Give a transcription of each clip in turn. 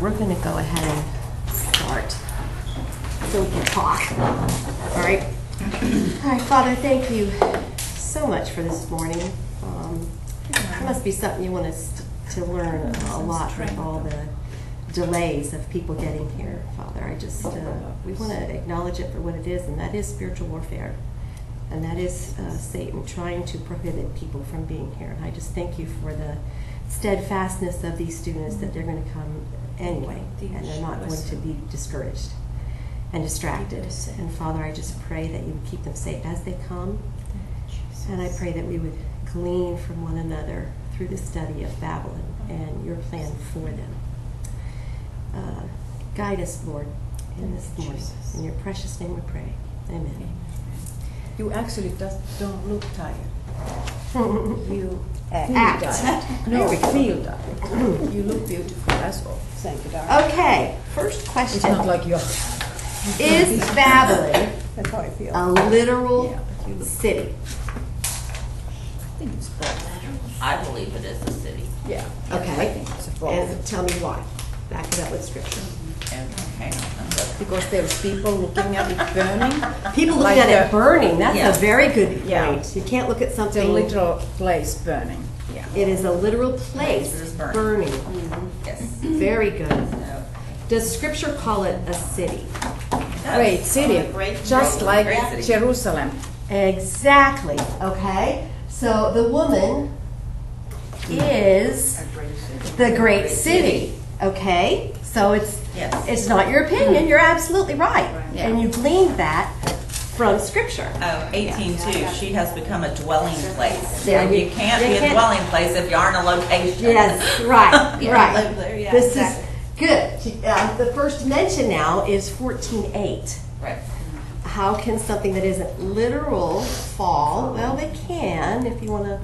we're going to go ahead and start so we can talk. All right. All right, Father, thank you so much for this morning. It must be something you want us to learn a lot with all the delays of people getting here, Father. We want to acknowledge it for what it is, and that is spiritual warfare. And that is Satan trying to prohibit people from being here. And I just thank you for the steadfastness of these students, that they're going to come anyway, and they're not going to be discouraged and distracted. And Father, I just pray that you would keep them safe as they come. And I pray that we would glean from one another through the study of Babylon and your plan for them. Guide us, Lord, in this morning. In your precious name we pray. Amen. You actually don't look tired. You act. No, feel tired. You look beautiful, that's all. Thank you, darling. Okay, first question. It's not like you're... Is Babylon That's how I feel. a literal city? I think it's both. I believe it is a city. Yeah. Okay. I think it's a both. And tell me why. Back it up with scripture. And hang on. Because there's people looking at it burning. People looking Like at it burning. That's Yeah. a very good Yeah. point. You can't look at It's a something. literal place burning. Yeah. It is a literal place It is burning. burning. Yes. Very good. So, Does scripture call it a city? Great city, just like Great city. Jerusalem. Exactly. Okay. So the woman is the great city. Okay. So Yes. it's not your opinion. You're absolutely right. Yeah. And you gleaned that from scripture. 18:2, she has become a dwelling place. Yeah, And you can't you be a can't- dwelling place if you aren't a location. Yes. Right. Right. live there, yeah, This exactly. is good. The first mention now is 14:8. Right. How can something that isn't literal fall? Well, they can, if you want to,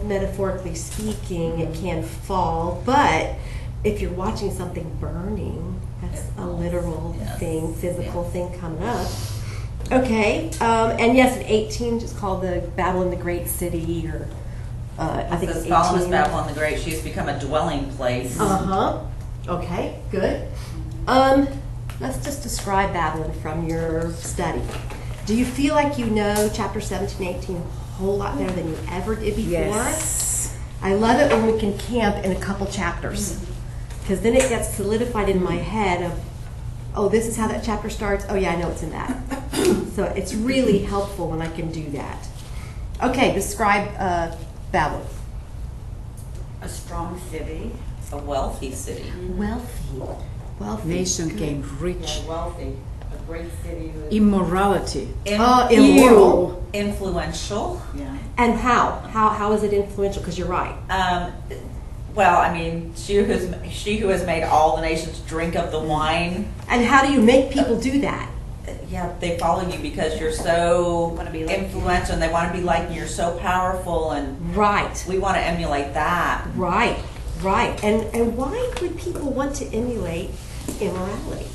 metaphorically speaking, it can fall. But if you're watching something burning, that's a literal Yes. thing, physical Yes. thing coming up. Okay, and yes, in 18, it's called the Babylon the Great City, or I think It it's says Babylon is 18. Babylon the Great. She has become a dwelling place. Uh-huh. Okay, good. Let's just describe Babylon from your study. Do you feel like you know chapter 17, 18 a whole lot better than you ever did before? Yes. I love it when we can camp in a couple chapters, because then it gets solidified in my head of, oh, this is how that chapter starts. Oh, yeah, I know it's in that. So it's really helpful when I can do that. Okay, describe Babylon. A strong city. A wealthy city. Wealthy. Wealthy. Nation came rich. Wealthy. A great city. Immorality. Immoral. Influential. Yeah. And how is it influential? Because you're right. Well, I mean, she who has made all the nations drink of the wine. And how do you make people do that? Yeah, they follow you because you're so Wanna be like you. influential, and they want to be like you. You're so powerful, and Right, we want to emulate that. right. And why would people want to emulate immorality?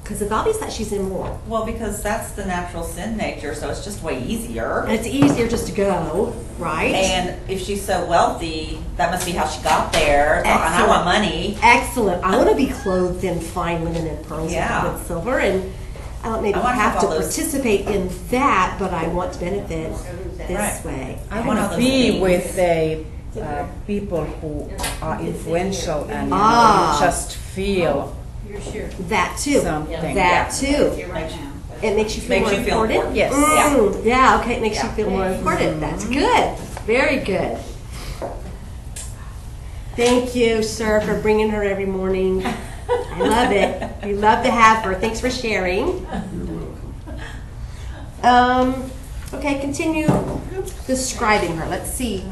Because it's obvious that she's immoral. Well, because that's the natural sin nature, so it's just way easier. And it's easier just to go, right? And if she's so wealthy, that must be how she got there. And I Excellent. want money. Excellent. I want to be clothed in fine linen and pearls Yeah. and silver, and I don't maybe I wanna have have to all those- participate in that, but I want to benefit this Right. way. I One want of to those be things. with people who are influential and Ah. you just feel You're sure. That too. something. That too. You're right now. It makes you feel Makes more you feel important. important. Yes. Yeah, okay, it makes you Yeah. feel more important. That's good. Very good. Thank you, sir, for bringing her every morning. I love it. We love to have her. Thanks for sharing. Okay, continue describing her. Let's see.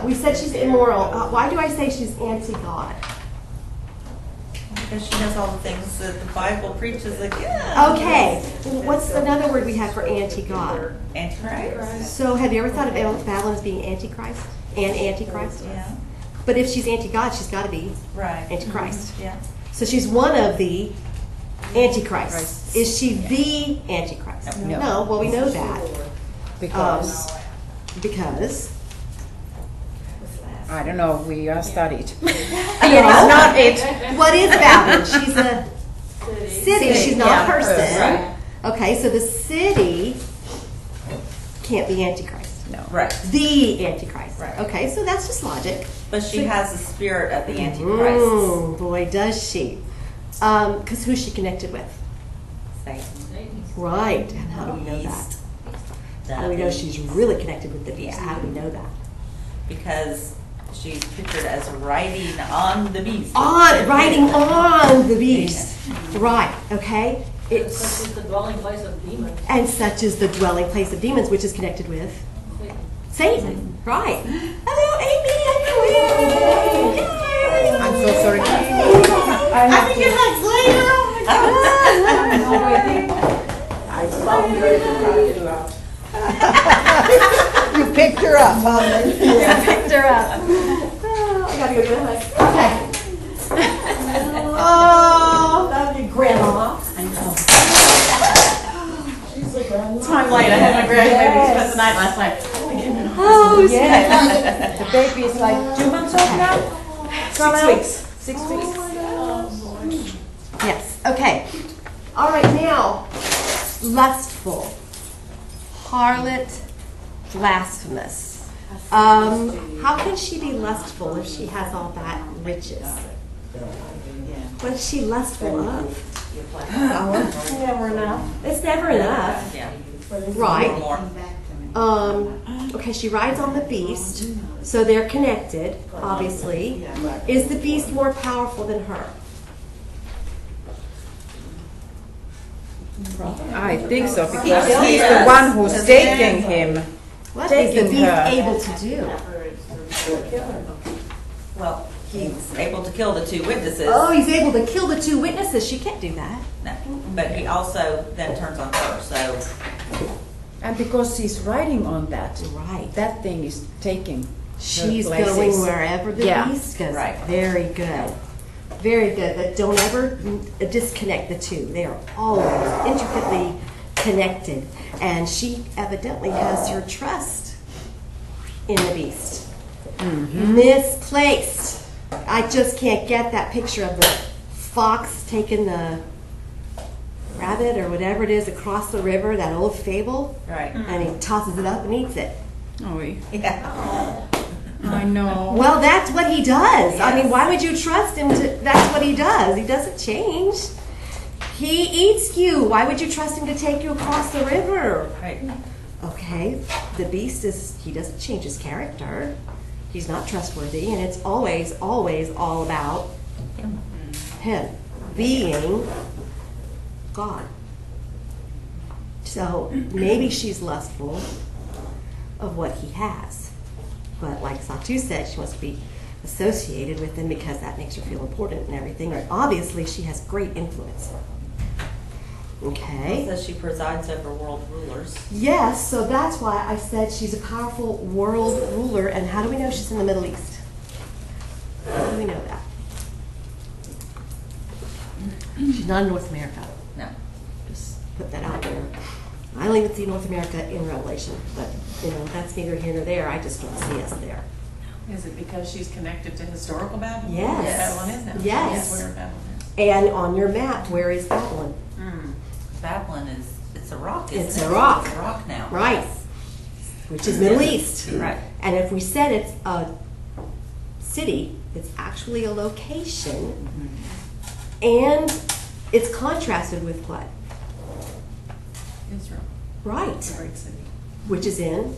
We said she's immoral. Why do I say she's anti-God? Because she does all the things that the Bible preaches against. Okay, what's another word we have for anti-God? Antichrist. So have you ever thought of Babylon as being Antichrist and Antichrist? Yeah. But if she's anti-God, she's got to be Right. Antichrist. Yeah. So she's one of the Antichrists. Christs. Is she the Antichrist? No. Well, we know that. Because Because I don't know, we are studied. No. It is not it. What is Babylon? She's a city. She's not a Yeah, person. right. Okay, so the city can't be Antichrist. No. Right. The Antichrist. Right. Okay, so that's just logic. But she has the spirit of the Antichrist. Boy, does she. Because who's she connected with? Satan. Right. And how do we know that? How do we know she's really connected with the beast? How do we know that? Because she's pictured as riding on the beast. Riding on the beast. Right, okay. It's, Such is the dwelling place of demons. and such is the dwelling place of demons, which is connected with Satan. Right. Hello, Amy. Yay. I'm so sorry. I think your hug's I saw you picked her up, huh? picked her up. Oh, I gotta go get a hug. Okay. Oh, that'd be grandma. I know. It's my light. I had my grandbaby spent the night last night. Oh, Yeah. The baby is like 2 months old now? 6 weeks. 6 weeks. yes. Okay. All right, now, lustful, harlot, blasphemous. How can she be lustful if she has all that riches? What is she lustful of? Never enough. It's never enough. Yeah. Right. More. Okay, she rides on the beast, so they're connected, obviously. Is the beast more powerful than her? I think so, because he's the one who's taking him. What is the Taking beast her. able to do? Well, he's able to kill the two witnesses. Oh, he's able to kill the two witnesses. She can't do that. No. But he also then turns on her. So And because he's riding on that, Right. that thing is taking She's her places. going wherever the Yeah. beast goes. Right. Very good. Very good. But don't ever disconnect the two. They are always intricately connected. And she evidently has her trust in the beast. Misplaced. I just can't get that picture of the fox taking the rabbit or whatever it is across the river, that old fable, right. and he tosses it up and eats it. Oh, Yeah. I know. Well, that's what he does. I mean, Yes. why would you trust him to, that's what he does. He doesn't change. He eats you. Why would you trust him to take you across the river? Right. Okay, the beast he doesn't change his character. He's not trustworthy, and it's always, always all about him being God. So maybe she's lustful of what he has. But like Satu said, she wants to be associated with him because that makes her feel important and everything. Or obviously, she has great influence. Okay. It says she presides over world rulers. Yes, so that's why I said she's a powerful world ruler. And how do we know she's in the Middle East? How do we know that? She's not in North America. No. Just put that out there. I don't even see North America in Revelation, but that's neither here nor there. I just don't see us there. Is it because she's connected to historical Babylon? Yes. Babylon is now. Yes. That's where Babylon is. And on your map, where is Babylon? Babylon it's a rock, isn't It's it? a rock. It's a rock now. Right. Which is Middle East. Right. And if we said it's a city, it's actually a location. And it's contrasted with what? Israel, Right. the great city. Which is in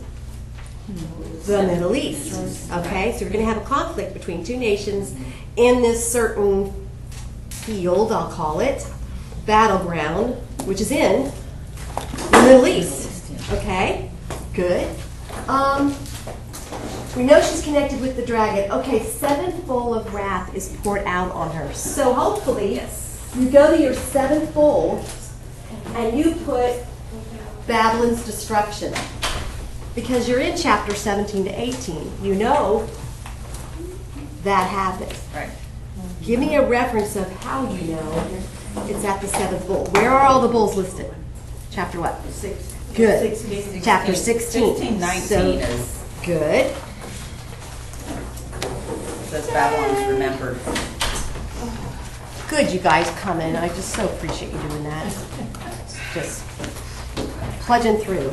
the Middle East. Okay, so we're going to have a conflict between two nations in this certain field, I'll call it, battleground, which is in the Middle East. Okay, good. We know she's connected with the dragon. Okay, seventh bowl of wrath is poured out on her. So hopefully, you go to your seventh bowl and you put Babylon's destruction. Because you're in chapter 17 to 18. You know that happened. Right. Give me a reference of how you know it's at the seventh bowl. Where are all the bowls listed? Chapter what? 6. Good. 16. Chapter 16. 16, 19 So, is. good. says Babylon is remembered. Good, you guys coming. I just so appreciate you doing that. Just plunging through.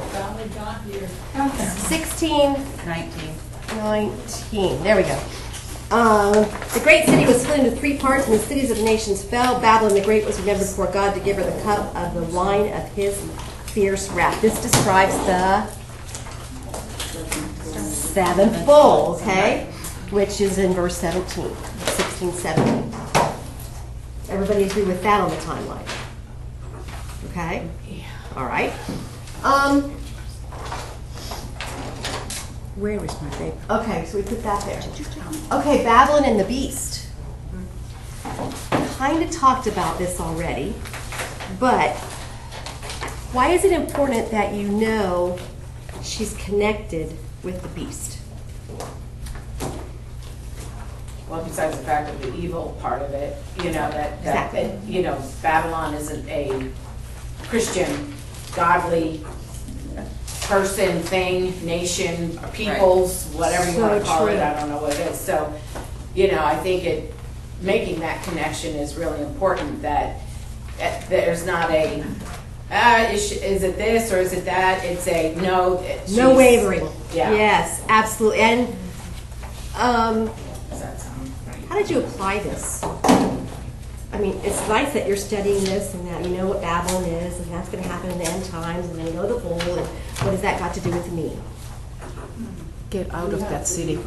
16, 19. 19. There we go. The great city was split into 3 parts, and the cities of the nations fell. Babylon the Great was remembered before God to give her the cup of the wine of his fierce wrath. This describes the 7th bowl, okay? Which is in verse 17, 16, 17. Everybody agree with that on the timeline? Okay? All right. Where is my paper? Okay, so we put that there. Okay, Babylon and the Beast. Kind of talked about this already, but why is it important that you know she's connected with the Beast? Well, besides the fact of the evil part of it, you know, Exactly. you know, Babylon isn't a Christian, godly person, thing, nation, peoples, whatever you want to So call it, true. I don't know what it is. So, you know, I think making that connection is really important, that there's not a, is it this or is it that? It's a, no. No wavering. Yeah. Yes, absolutely. And Does that sound right? how did you apply this? I mean, it's nice that you're studying this and that you know what Babylon is and that's going to happen in the end times and then you know the bowl and what has that got to do with me? Get out of that city,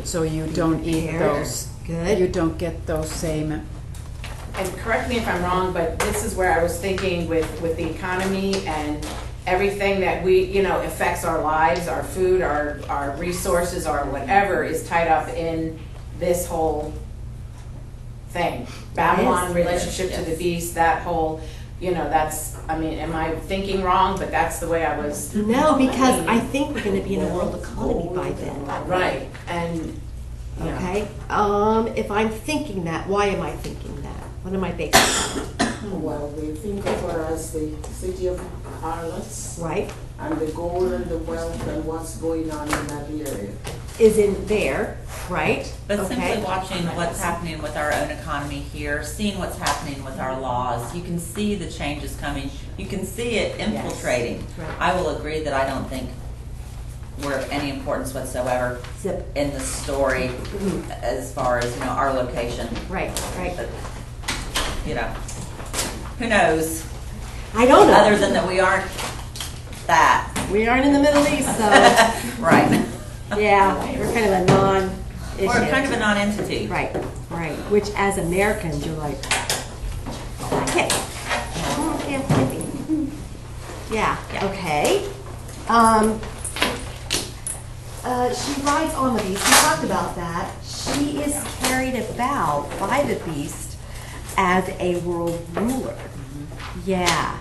so you don't eat Prepared. those. Good. You don't get those same. And correct me if I'm wrong, but this is where I was thinking with the economy and everything that we, you know, affects our lives, our food, our resources, our whatever is tied up in this whole thing. Babylon, relationship to the beast, that whole, you know, that's, I mean, am I thinking wrong? But that's the way I was. No, because I think we're going to be in a world economy by then. Right, and, yeah. Okay. If I'm thinking that, why am I thinking that? What am I basing that Well, we think of her as the city of harlots on? Right? and the gold and the wealth and what's going on in that area. Is in there, right? But Okay. simply watching what's happening with our own economy here, seeing what's happening with our laws, you can see the changes coming. You can see it infiltrating. Right. I will agree that I don't think we're of any importance whatsoever Zip. in the story as far as, you know, our location. Right, right. But, you know, who knows? I don't know. Other than that we aren't that. We aren't in the Middle East, so Right. yeah, we're kind of a non-issue. We're kind of a non-entity. Right, right. Which as Americans, you're like, okay. Yeah, okay. She rides on the beast. We talked about that. She is carried about by the beast as a world ruler. Yeah.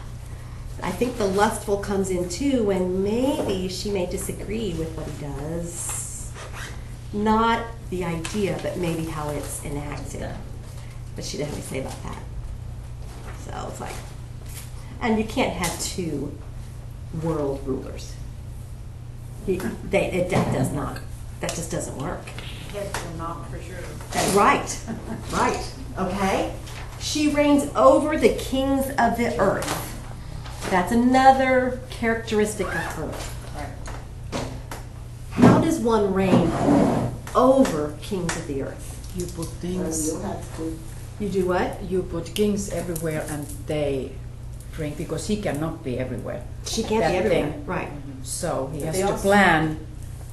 I think the lustful comes in too when maybe she may disagree with what he does. Not the idea, but maybe how it's enacted. But she didn't have to say about that. So it's like, and you can't have 2 world rulers. That does not. That just doesn't work. Yes, well, not for sure. Right, right, okay? She reigns over the kings of the earth. That's another characteristic of her. How does one reign over kings of the earth? You put And things. you have to, You do what? You put kings everywhere, and they drink because he cannot be everywhere. She can't That be everywhere. thing. Right. So he But has they to also- plan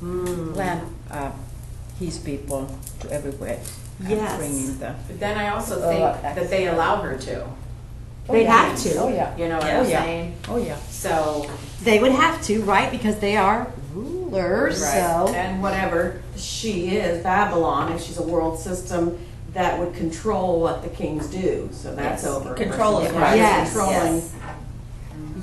Mm. his people to everywhere. And Yes. bring in the. But then I also Oh, think that's- that they allow her to, They'd have to. Oh yeah. you know what Yeah. I'm Oh, yeah. saying? Oh yeah. So, They would have to, right? Because they are rulers, so. and whatever, She is Babylon, and she's a world system that would control what the kings do. So that's Yes. over. Control is versus right. Yes. controlling.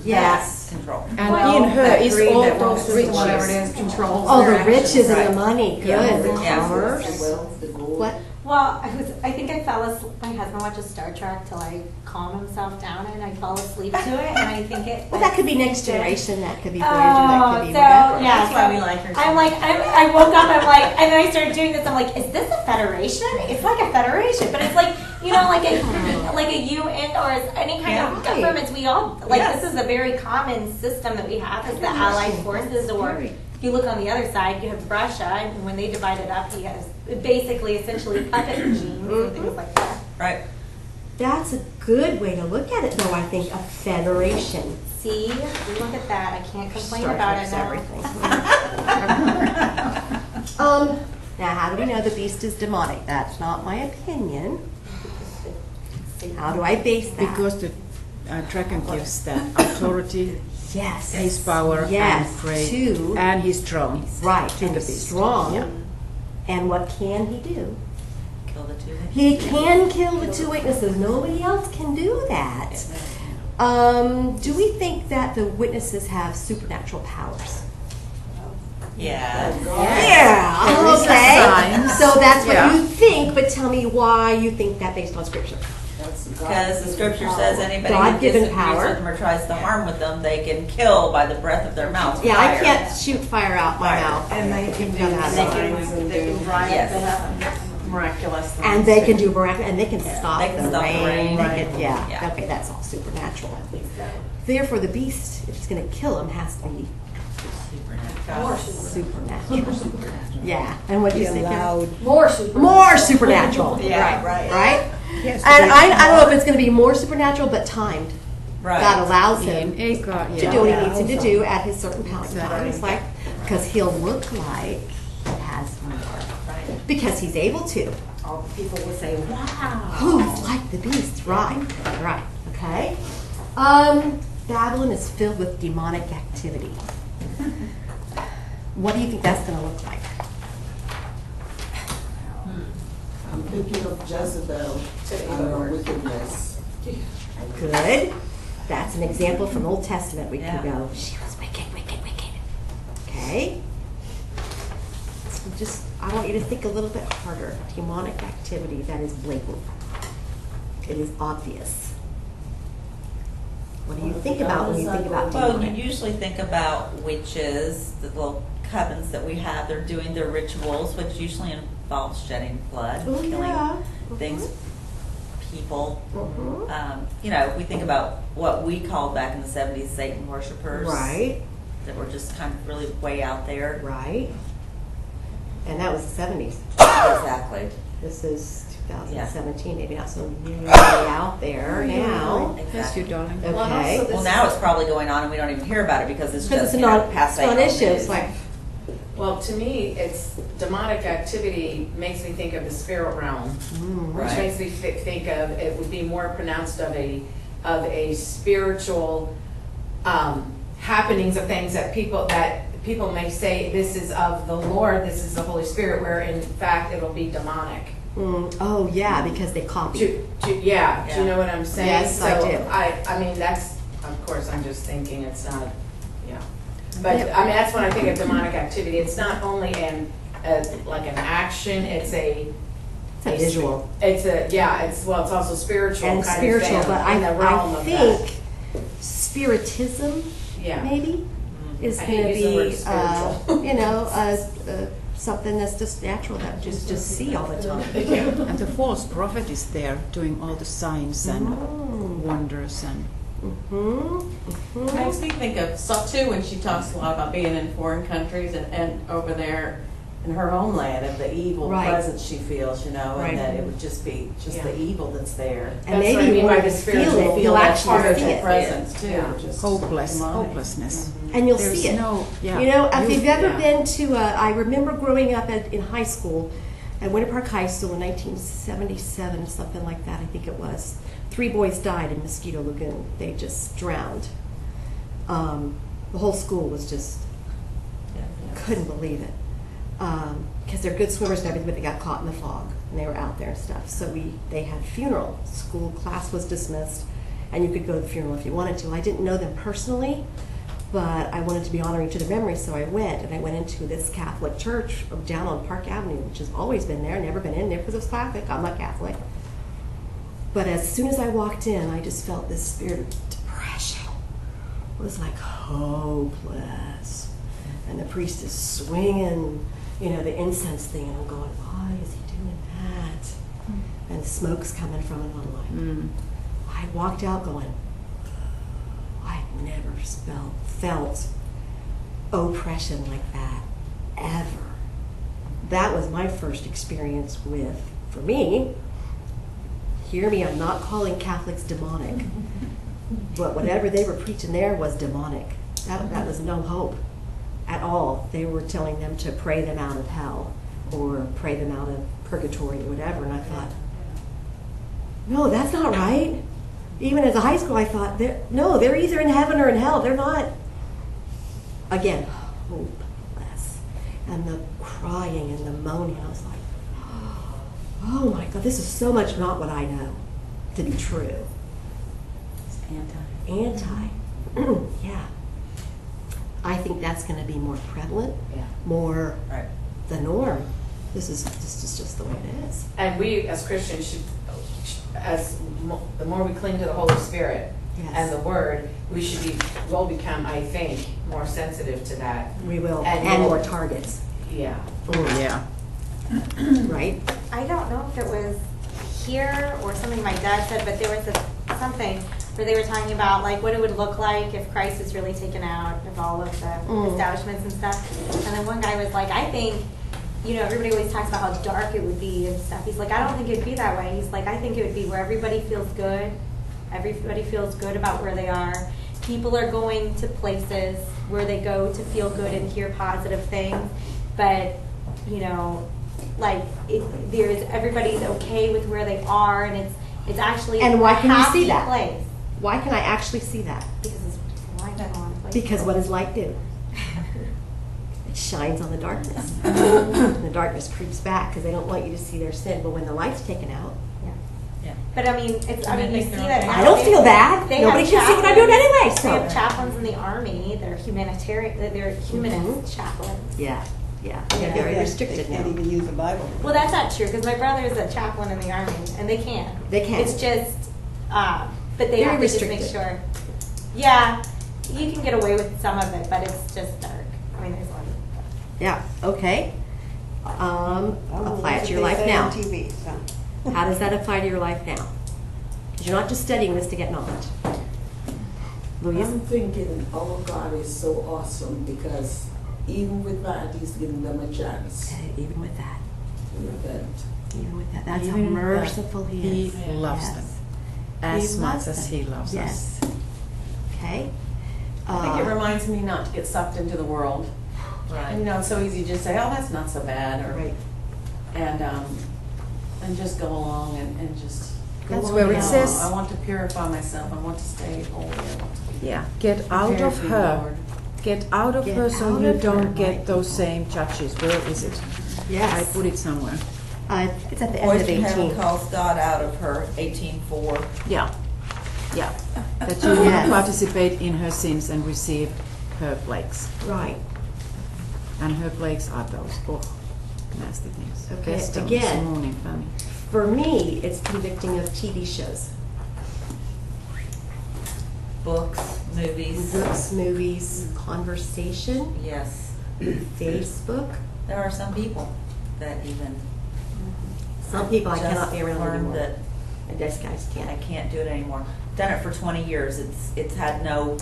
Yes. Control. And Well, in her that is greed, all that world those system, whatever it riches. is, controls Oh, their the riches actions. and the Right. money, good, Yeah. the Yeah. commerce. the wealth, the gold. What? Well, I think I fell asleep. My husband watches Star Trek to like calm himself down, and I fall asleep to it, and I think it. Well, that could be Next Generation. That could be Voyager. Oh, That could be so whatever. yeah, That's why we like her so I'm like, I woke up. I'm like, and then I started doing this. I'm like, is this a federation? It's like a federation, but it's like like a UN or any kind Yeah, of right. governments. We all like Yes. this is a very common system that we have as the Allied forces. Or if you look on the other side, you have Russia, and when they divide it up, he has basically essentially puppet regimes and things like that. Right. That's a good way to look at it, though. I think a federation. See, look at that. I can't complain Star about Trek's it now. everything. Now, how do we know the beast is demonic? That's not my opinion. How do I base that? Because the dragon gives that authority, yes, his power, yes, and great, to and he's strong. right, to and the he's beast. strong. Yeah. And what can he do? Kill the two. He can kill the two witnesses. Nobody else can do that. Do we think that the witnesses have supernatural powers? Yeah. Yeah. There is a Okay. sign. So that's what Yeah. you think, but tell me why you think that based on scripture. Because the scripture says anybody who God-given disagrees power. with them or tries to harm with them, they can kill by the breath of their mouth. Yeah, Fire. I can't shoot fire out my Fire. mouth. And they can do Yeah. signs and do Yes. miraculous things. And they can too. do miraculous, and they can stop They can the stop the rain. rain. They Right. can, yeah. Yeah. Okay, that's all supernatural. Therefore, the beast, if it's going to kill him, has to be supernatural. Yeah. And what do you think? Karen? More supernatural. Yeah, right. right. Right. Yes, And I don't know if it's going to be more supernatural, but timed. Right. God allows him In a God, to do what he needs him to do at his certain time. It's like, because he'll look like he has more. Right. Because he's able to. All the people will say, wow. Who's like the beast? Right. Right. Okay. Babylon is filled with demonic activity. What do you think that's going to look like? I'm thinking of Jezebel and her wickedness. Good. That's an example from Old Testament. We Yeah. could go, she was wicked, wicked, wicked. Okay. I want you to think a little bit harder. Demonic activity that is blatant. It is obvious. What do you think about when you think about Well, you demonic? usually think about witches, the little covens that we have. They're doing their rituals, which usually involves shedding blood, Oh, killing yeah. things, people. Mhm. We think about what we called back in the 70s Satan worshipers. Right. That were just kind of really way out there. Right. And that was the 70s. Exactly. This is 2017, maybe not so really out there now. Yes, you darling. Okay. Well, now it's probably going on and we don't even hear about it because it's Because just it's not, passe. it's not issue. It's like, Well, to me, it's demonic activity makes me think of the spirit realm, which Right. makes me think of it would be more pronounced of a spiritual happenings of things that people may say this is of the Lord, this is the Holy Spirit, where in fact it'll be demonic. oh yeah, because they copy. Do you know what I'm saying? Yes, I do. I mean, that's, of course, I'm just thinking it's not, yeah. But, I mean, that's when I think of demonic activity. It's not only like an action, it's a visual. it's also spiritual And kind spiritual, of thing. but in the realm I of think spiritism, Yeah. maybe, is I going to hate using the word be, spiritual. something that's just natural that you just see all the time. And the false prophet is there doing all the signs and wonders and Makes me think of stuff too when she talks a lot about being in foreign countries and over there in her homeland of the evil Right. presence she feels, Right. and that it would just be Yeah. the evil that's there. And That's what I maybe mean when by you the feel spiritual. it, Feel you'll that actually see Spiritual it. presence too. Yeah. Just hopelessness. And you'll There's see it. no, yeah. You know, if you've ever yeah. been to, I remember growing up in high school, at Winter Park High School in 1977, something like that, I think it was. 3 boys died in Mosquito Lagoon. They just drowned. The whole school was just, couldn't believe it. Because they're good swimmers and everything, but they got caught in the fog and they were out there and stuff. So they had funeral. School class was dismissed, and you could go to the funeral if you wanted to. I didn't know them personally, But I wanted to be honoring to the memory, so I went, and I went into this Catholic church down on Park Avenue, which has always been there, never been in there because it was Catholic. I'm not Catholic. But as soon as I walked in, I just felt this spirit of depression. It was like hopeless. And the priest is swinging, the incense thing, and I'm going, why is he doing that? And the smoke's coming from it, and I'm like, I walked out going, I've never felt oppression like that, ever. That was my first experience with, for me, hear me, I'm not calling Catholics demonic, but whatever they were preaching there was demonic. That was no hope at all. They were telling them to pray them out of hell or pray them out of purgatory or whatever, and I thought, no, that's not right. Even as a high school, I thought, they're either in heaven or in hell. They're not, again, hopeless. And the crying and the moaning, I was like, oh my God, this is so much not what I know to be true. It's Anti. Yeah. I think that's going to be more prevalent, more the norm. This is just the way it is. And we, as Christians, should, the more we cling to the Holy Spirit and the Word, we'll become, I think, more sensitive to that. We will, and more targets. Yeah. Yeah. Right? I don't know if it was here or something my dad said, but there was something where they were talking about like what it would look like if Christ is really taken out of all of the establishments and stuff. And then one guy was like, I think, everybody always talks about how dark it would be and stuff. He's like, I don't think it'd be that way. He's like, I think it would be where everybody feels good. Everybody feels good about where they are. People are going to places where they go to feel good and hear positive things. But, everybody's okay with where they are, and it's actually and why can you see that? Place. Why can I actually see that? Because it's light on. Because what does light do? It shines on the darkness. And the darkness creeps back because they don't want you to see their sin. But when the light's taken out, But I mean, you see that. I don't feel bad. Nobody can see what I'm doing anyway. So they have chaplains in the army. They're humanitarian. They're humanist chaplains. Yeah. They're very restricted They can't now. even use the Bible. Well, that's not true because my brother is a chaplain in the army, and they can. They can. It's just, but they Very have to just restricted. make sure. Yeah, you can get away with some of it, but it's just dark. I mean, there's a lot of. Yeah. Okay. Apply it to your life now. TV, so. How does that apply to your life now? Because you're not just studying this to get knowledge. Louise? I'm thinking, oh God is so awesome because even with that, He's giving them a chance. Even with that. To repent. Even with that. That's how Even with that, merciful He is. He loves them as He much loves as them. He loves Yes. us. Okay. I think it reminds me not to get sucked into the world. Right. It's so easy to just say, oh, that's not so bad, or Right. and just go along and just. That's go where along. it says- I want to purify myself. I want to stay holy. I want to be. Yeah. Get out Prepare of for you, her. Lord. Get out of Get her so out you of her, don't get right. those same judges. Where is it? Yes. I put it somewhere. It's at the end of Boys from heaven 18. calls God out of her, 18:4. Yeah. That you will Yes. participate in her sins and receive her plagues. Right. And her plagues are those nasty things. Okay, Pesto, again. morning, famine. For me, it's convicting of TV shows. Books, movies. Books, movies, conversation, Yes. Facebook. There are some people that even Some people I just cannot be around learned anymore. that I guess guys I can't. can't do it anymore. Done it for 20 years. It's had no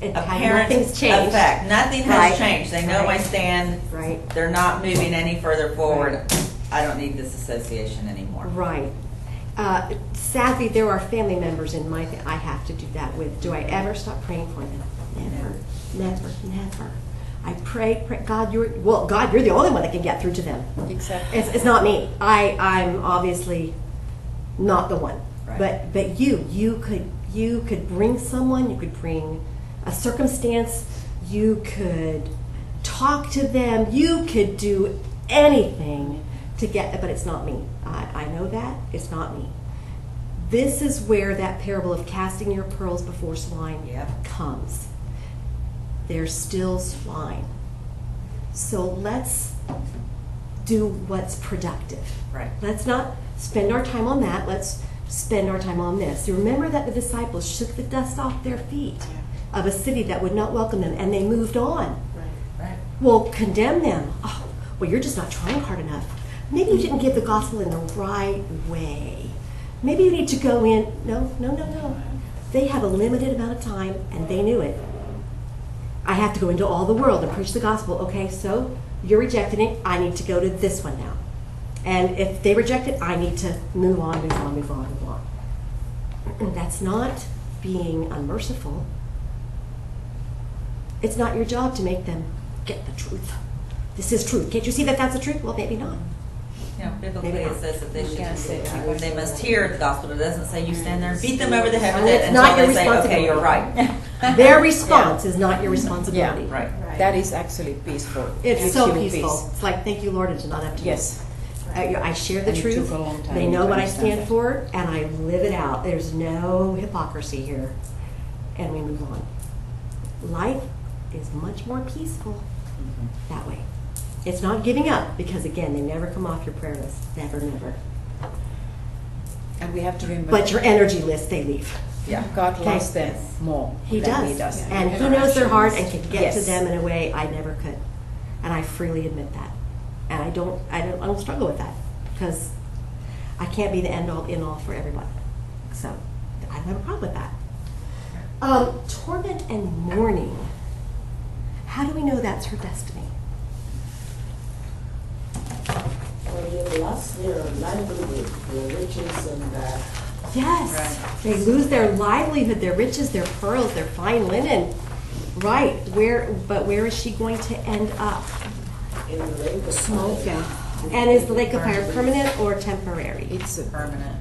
apparent Nothing's changed. effect. Nothing has Right. changed. They know my Right. stand. Right. They're not moving any further forward. I don't need this association anymore. Right. Sadly, there are family members in my I have to do that with. Do I ever stop praying for them? Never. I pray, God, you're the only one that can get through to them. Exactly. It's not me. I'm obviously not the one. Right. But you could bring someone, you could bring a circumstance, you could talk to them, you could do anything to get, but it's not me. I know that. It's not me. This is where that parable of casting your pearls before swine Yep. comes. they're still swine. So let's do what's productive. Right. Let's not spend our time on that. Let's spend our time on this. You remember that the disciples shook the dust off their feet of a city that would not welcome them, and they moved on. Right. Well, condemn them. Oh, well, you're just not trying hard enough. Maybe you didn't give the gospel in the right way. Maybe you need to go in. No. They have a limited amount of time, and they knew it. I have to go into all the world and preach the gospel. Okay, so you're rejecting it. I need to go to this one now. And if they reject it, I need to move on. That's not being unmerciful. It's not your job to make them get the truth. This is truth. Can't you see that that's the truth? Well, maybe not. You know, biblically Maybe it not. says that Can't they must hear the gospel. It doesn't say you stand there and beat them over the head And with it it's until not your they say, okay, responsibility. you're right. Their response is not your responsibility. Right. That is actually peaceful. It's Gives so you peaceful. peace. It's like, thank you, Lord, it's not up to me. Yes. I share the And it truth. took a long time They know to what I understand stand that. for, and I live it out. There's no hypocrisy here. And we move on. Life is much more peaceful that way. It's not giving up, because again, they never come off your prayer list. Never. And we have to remember. But your energy list, they leave. Yeah, God Okay. loves them more He than does. He does. And He knows their heart and can get to Yes. them in a way I never could. And I freely admit that. And I don't struggle with that, because I can't be the end all in all for everybody. So I don't have a problem with that. Torment and mourning. How do we know that's her destiny? Well, they lost their livelihood, their riches and that. Yes. Right. They lose their livelihood, their riches, their pearls, their fine linen. Right. But where is she going to end up? In the lake of Smoke fire. And is the lake of fire permanent or temporary? It's a Permanent.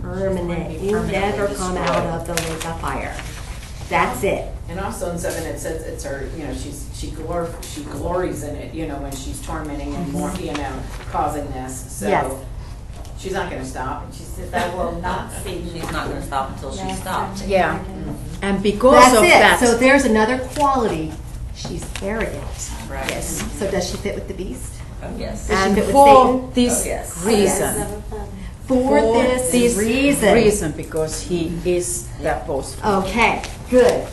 Permanent. It's You going to be never permanently come out of the lake of fire. That's it. And also in 7 it says it's her, you know, she glories in it, you know, when she's tormenting and more, you know, causing this. So Yes. she's not going to stop. She says, I will not see you. She's not going to stop until she stops. Yeah. And because That's of it. that. So there's another quality. She's arrogant. Right. Yes. So does she fit with the beast? Oh, yes. Does she And fit with for Satan? this Oh, yes. reason. For this reason. Because he is that boastful. Okay, good.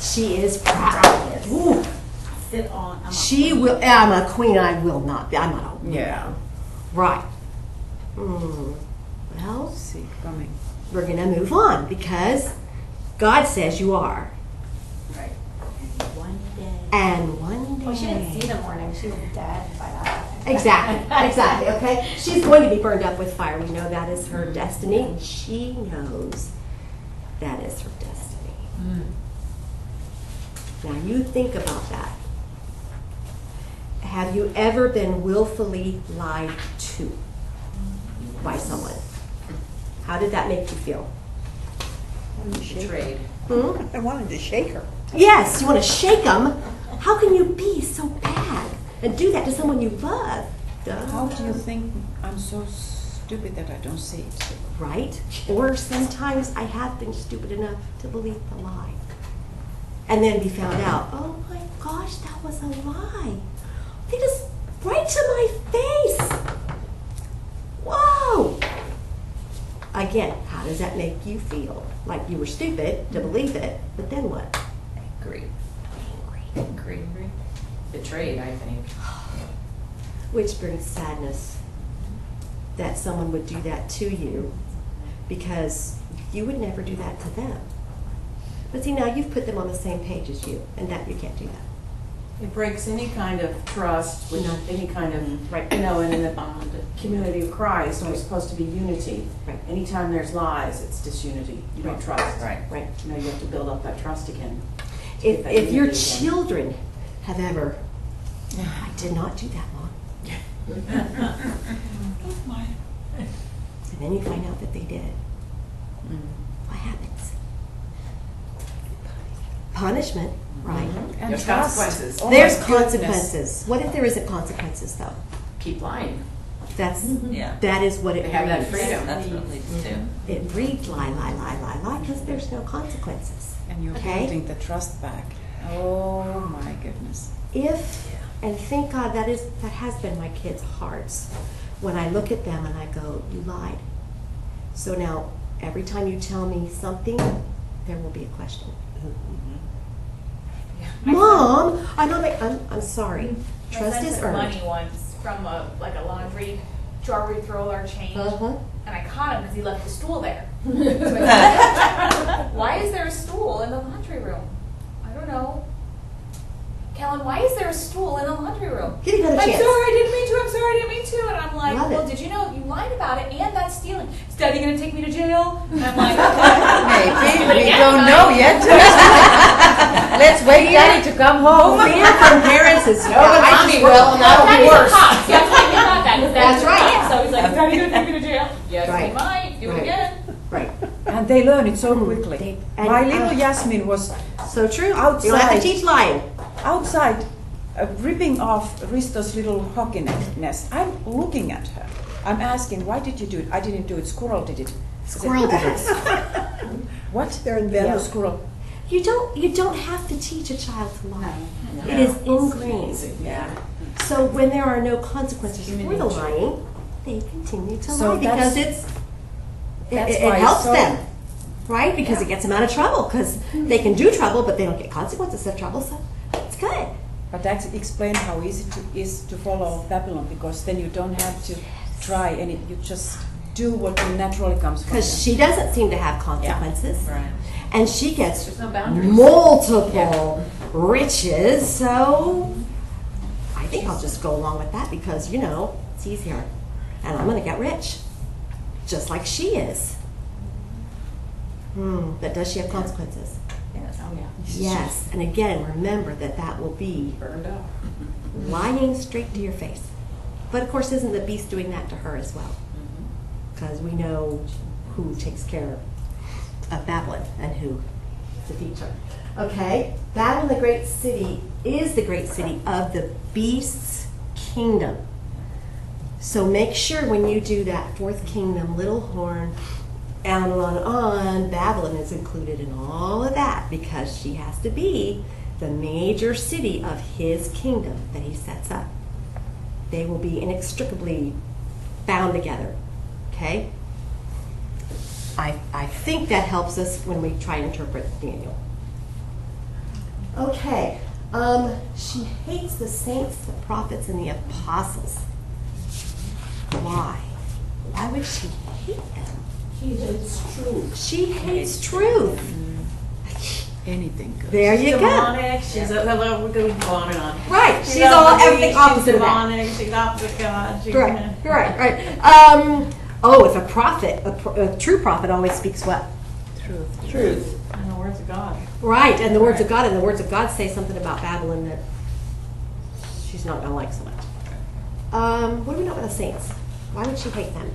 She is proud. Ooh, Sit on. I'm a she will. I'm a queen. I will not be. I'm not a. Yeah. Right. Well, See, coming. we're gonna move on because God says you are. Right. One day. And one day. Well, she didn't see the morning. She was dead by that. Exactly. Okay. She's going to be burned up with fire. We know that is her destiny. She knows that is her destiny. Now you think about that. Have you ever been willfully lied to by someone? How did that make you feel? Betrayed. I wanted to shake her. Yes, you want to shake them. How can you be so bad and do that to someone you love? Duh. How do you think I'm so stupid that I don't see it? Right? Or sometimes I have been stupid enough to believe the lie. And then be found out, oh my gosh, that was a lie. They just, right to my face. Whoa. Again, how does that make you feel? Like you were stupid to believe it, but then what? Angry. Angry. Angry. Betrayed, I think. Which brings sadness that someone would do that to you, because you would never do that to them. But see, now you've put them on the same page as you, and that you can't do that. It breaks any kind of trust with No. any kind of, Right. you know, and in the community of Christ, we're supposed to be unity. Right. Anytime there's lies, it's disunity. You don't trust. Right. Right. You know, you have to build up that trust again. If, That if your unity again. children have ever, I did not do that, Mom. And then you find out that they did. What happens? Punishment, right? And There's trust. consequences. Oh There's my goodness. consequences. What if there isn't consequences, though? Keep lying. That's Yeah. that is what it They have that breeds. freedom. That's what it leads to. It breeds lie, because there's no consequences. And you're Okay. building the trust back. Oh my goodness. And thank God that has been my kids' hearts. When I look at them and I go, you lied. So now, every time you tell me something, there will be a question. Mom, I'm sorry. My Trust son is took earned. money once from a laundry drawer where we throw all our change, Uh-huh. and I caught him because he left the stool there. So I said, why is there a stool in the laundry room? I don't know. Kellen, why is there a stool in the laundry room? Give me another I'm chance. sorry, I didn't mean to. I'm sorry, I didn't mean to. And I'm like, Love well, it. did you know you lied about it and that's stealing? Is Daddy gonna take me to jail? And I'm like, Maybe, we Yeah, don't I- know yet. Let's wait Daddy to come home. Fear from parents is No, but mommy will, and that'll be Daddy's worse. a cop. See, that's why he got that. 'Cause That's Daddy's a right. cop. So he's like, is Daddy gonna take me to jail? Yes, Right. he might. Do it Right. again. Right. And they learn it so quickly. and- My little Yasmin was So true. Outside. You don't have to teach lying. outside ripping off Risto's little hockey nest. I'm looking at her. I'm asking, why did you do it? I didn't do it. Squirrel did it. Squirrel did it. What? They're Yeah, inventive. squirrel. You don't have to teach a child to lie. It is ingrained. Yeah. So when there are no consequences for the lying, they continue to So lie because that's- it that's why helps so- them, right? Because it gets them out of trouble. Because they can do trouble, but they don't get consequences of trouble. So it's good. But that explains how easy it is to follow Babylon, because then you don't have to try any. You just do what naturally comes from Because them. she doesn't seem to have consequences, Right. and she gets There's no boundaries. multiple riches. So I think I'll just go along with that because it's easier, and I'm going to get rich, just like she is. But does she have consequences? Yes. Oh, yeah. Yes. And again, remember that will be Burned up. lying straight to your face. But of course, isn't the beast doing that to her as well? Because we know who takes care of Babylon and who defeats her. Okay, Babylon, the great city, is the great city of the beast's kingdom. So make sure when you do that fourth kingdom, little horn, on, Babylon is included in all of that because she has to be the major city of his kingdom that he sets up. They will be inextricably bound together. Okay? I think that helps us when we try to interpret Daniel. Okay. She hates the saints, the prophets, and the apostles. Why? Why would she hate them? He hates truth. She hates truth. Anything good. There you go. Demonic, she's a, we could go on and on. Right. She's ugly, all everything opposite she's of that. demonic, she's opposite God. She's Right. If a prophet, a true prophet always speaks what? Truth. And the words of God. Right, and the words of God, say something about Babylon that she's not going to like so much. What do we know about the saints? Why would she hate them?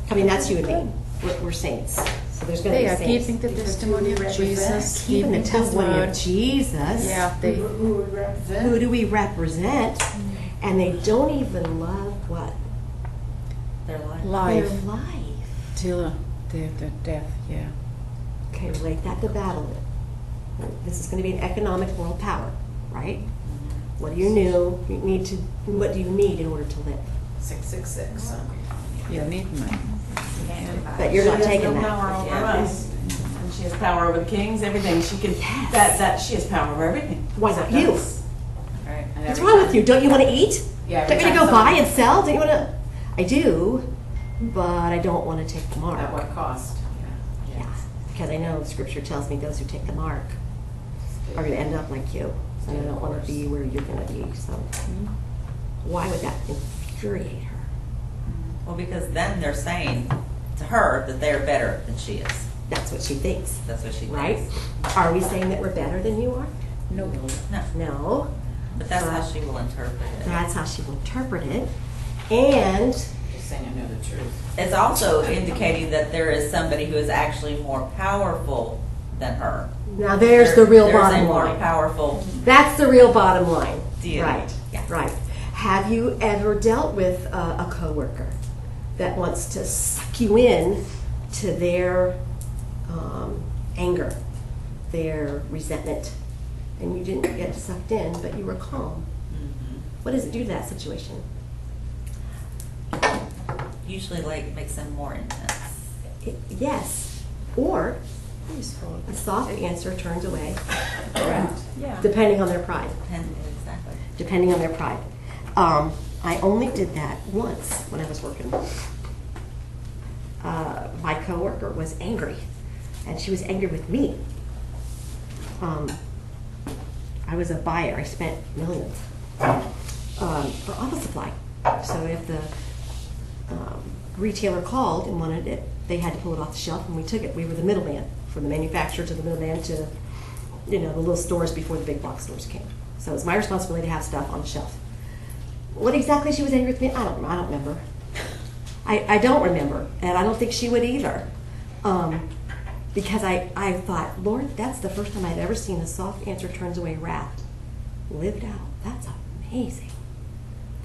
I mean, that's you and me. We're saints. So there's going to They be are saints. keeping the testimony of Jesus, Keeping the keeping the testimony word. of Jesus. Yeah, they. Who would represent? Who do we represent? And they don't even love what? Their life. Life Their life. till the death. Yeah. Okay, relate that to Babylon. This is going to be an economic world power, right? What do you need to? What do you need in order to live? 666. You need money. But you're not She has taking no that. power over Yeah. us. And she has power over the kings, everything. She can, Yes. that she has power over everything. Why not you? Right. And What's every wrong time- with you? Don't you want to eat? Yeah. Don't you want to every go time buy and sell? Don't you want to? I do, but I don't want to take the someone- At mark. what cost? Yeah, because I know Scripture tells me those who take the mark are going to end up like you, and I don't want to be where you're going to be. So, why would that infuriate her? Well, because then they're saying to her that they're better than she is. That's what she thinks, That's what she right? thinks. Are we saying that we're better than you are? No. No, No. but that's how she will interpret it. That's how she will interpret it. And Just saying I know the truth. It's also indicating that there is somebody who is actually more powerful than her. now there's the real There's bottom a more line. powerful. That's the real bottom line. Deal. Right. Yeah. Right. Have you ever dealt with a coworker that wants to suck you in to their anger, their resentment, and you didn't get sucked in, but you were calm. What does it do to that situation? Usually like makes them more intense. Yes. Or a soft answer turns away, Yeah. depending on their pride. Exactly. Depending on their pride. I only did that once when I was working. My coworker was angry, and she was angry with me. I was a buyer. I spent millions for office supply. So if the retailer called and wanted it, they had to pull it off the shelf, and we took it. We were the middleman, from the manufacturer to the middleman to, the little stores before the big box stores came. So it was my responsibility to have stuff on the shelf. What exactly she was angry with me, I don't remember. I don't remember, and I don't think she would either. Because I thought, Lord, that's the first time I'd ever seen a soft answer turns away wrath lived out. That's amazing.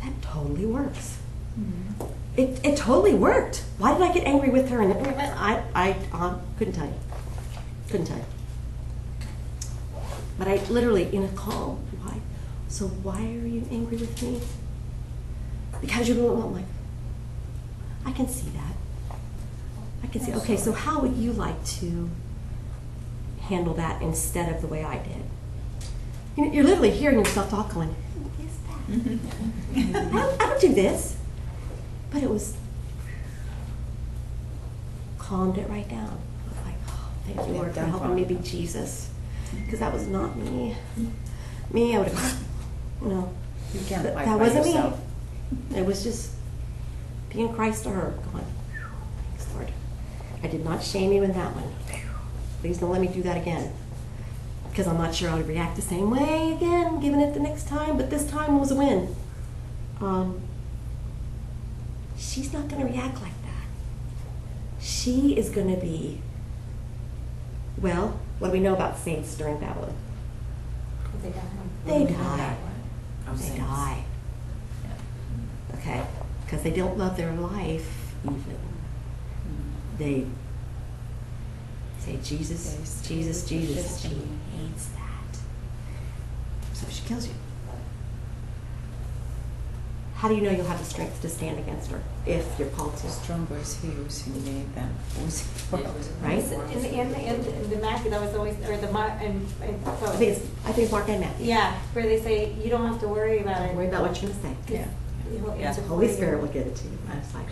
That totally works. Mm-hmm. It totally worked. Why did I get angry with her? And I couldn't tell you. Couldn't tell you. But I literally, in a calm, why? So why are you angry with me? Because you don't know. I'm like, I can see that. I can see. Okay, so how would you like to handle that instead of the way I did? You're literally hearing yourself talk, going, "Who is that? I don't do this." But it was calmed it right down. I was like, "Oh, thank you, Lord, for helping me be Jesus," because that was not me. Me, I would have, You can't that fight by wasn't yourself. me. It was just being Christ to her, going, "Thanks, Lord. I did not shame you in that one. Please don't let me do that again." Because I'm not sure I would react the same way again, giving it the next time, but this time was a win. She's not going to react like that. She is going to be, well, what do we know about saints during Babylon? They die. They die. Okay? Because they don't love their life even. They say, Jesus, Jesus, Jesus. She hates that. So she kills you. How do you know you'll have the strength to stand against her if you're called to? Stronger is he who's in me than who's in the world. Right? In the Matthew, that was always, or the Mark, and I think it's Mark and Matthew. yeah, where they say you don't have to worry about it. Don't worry about what you're going to say. Yeah. He'll Yeah. answer The for Holy you. Spirit will give it to you. I was like,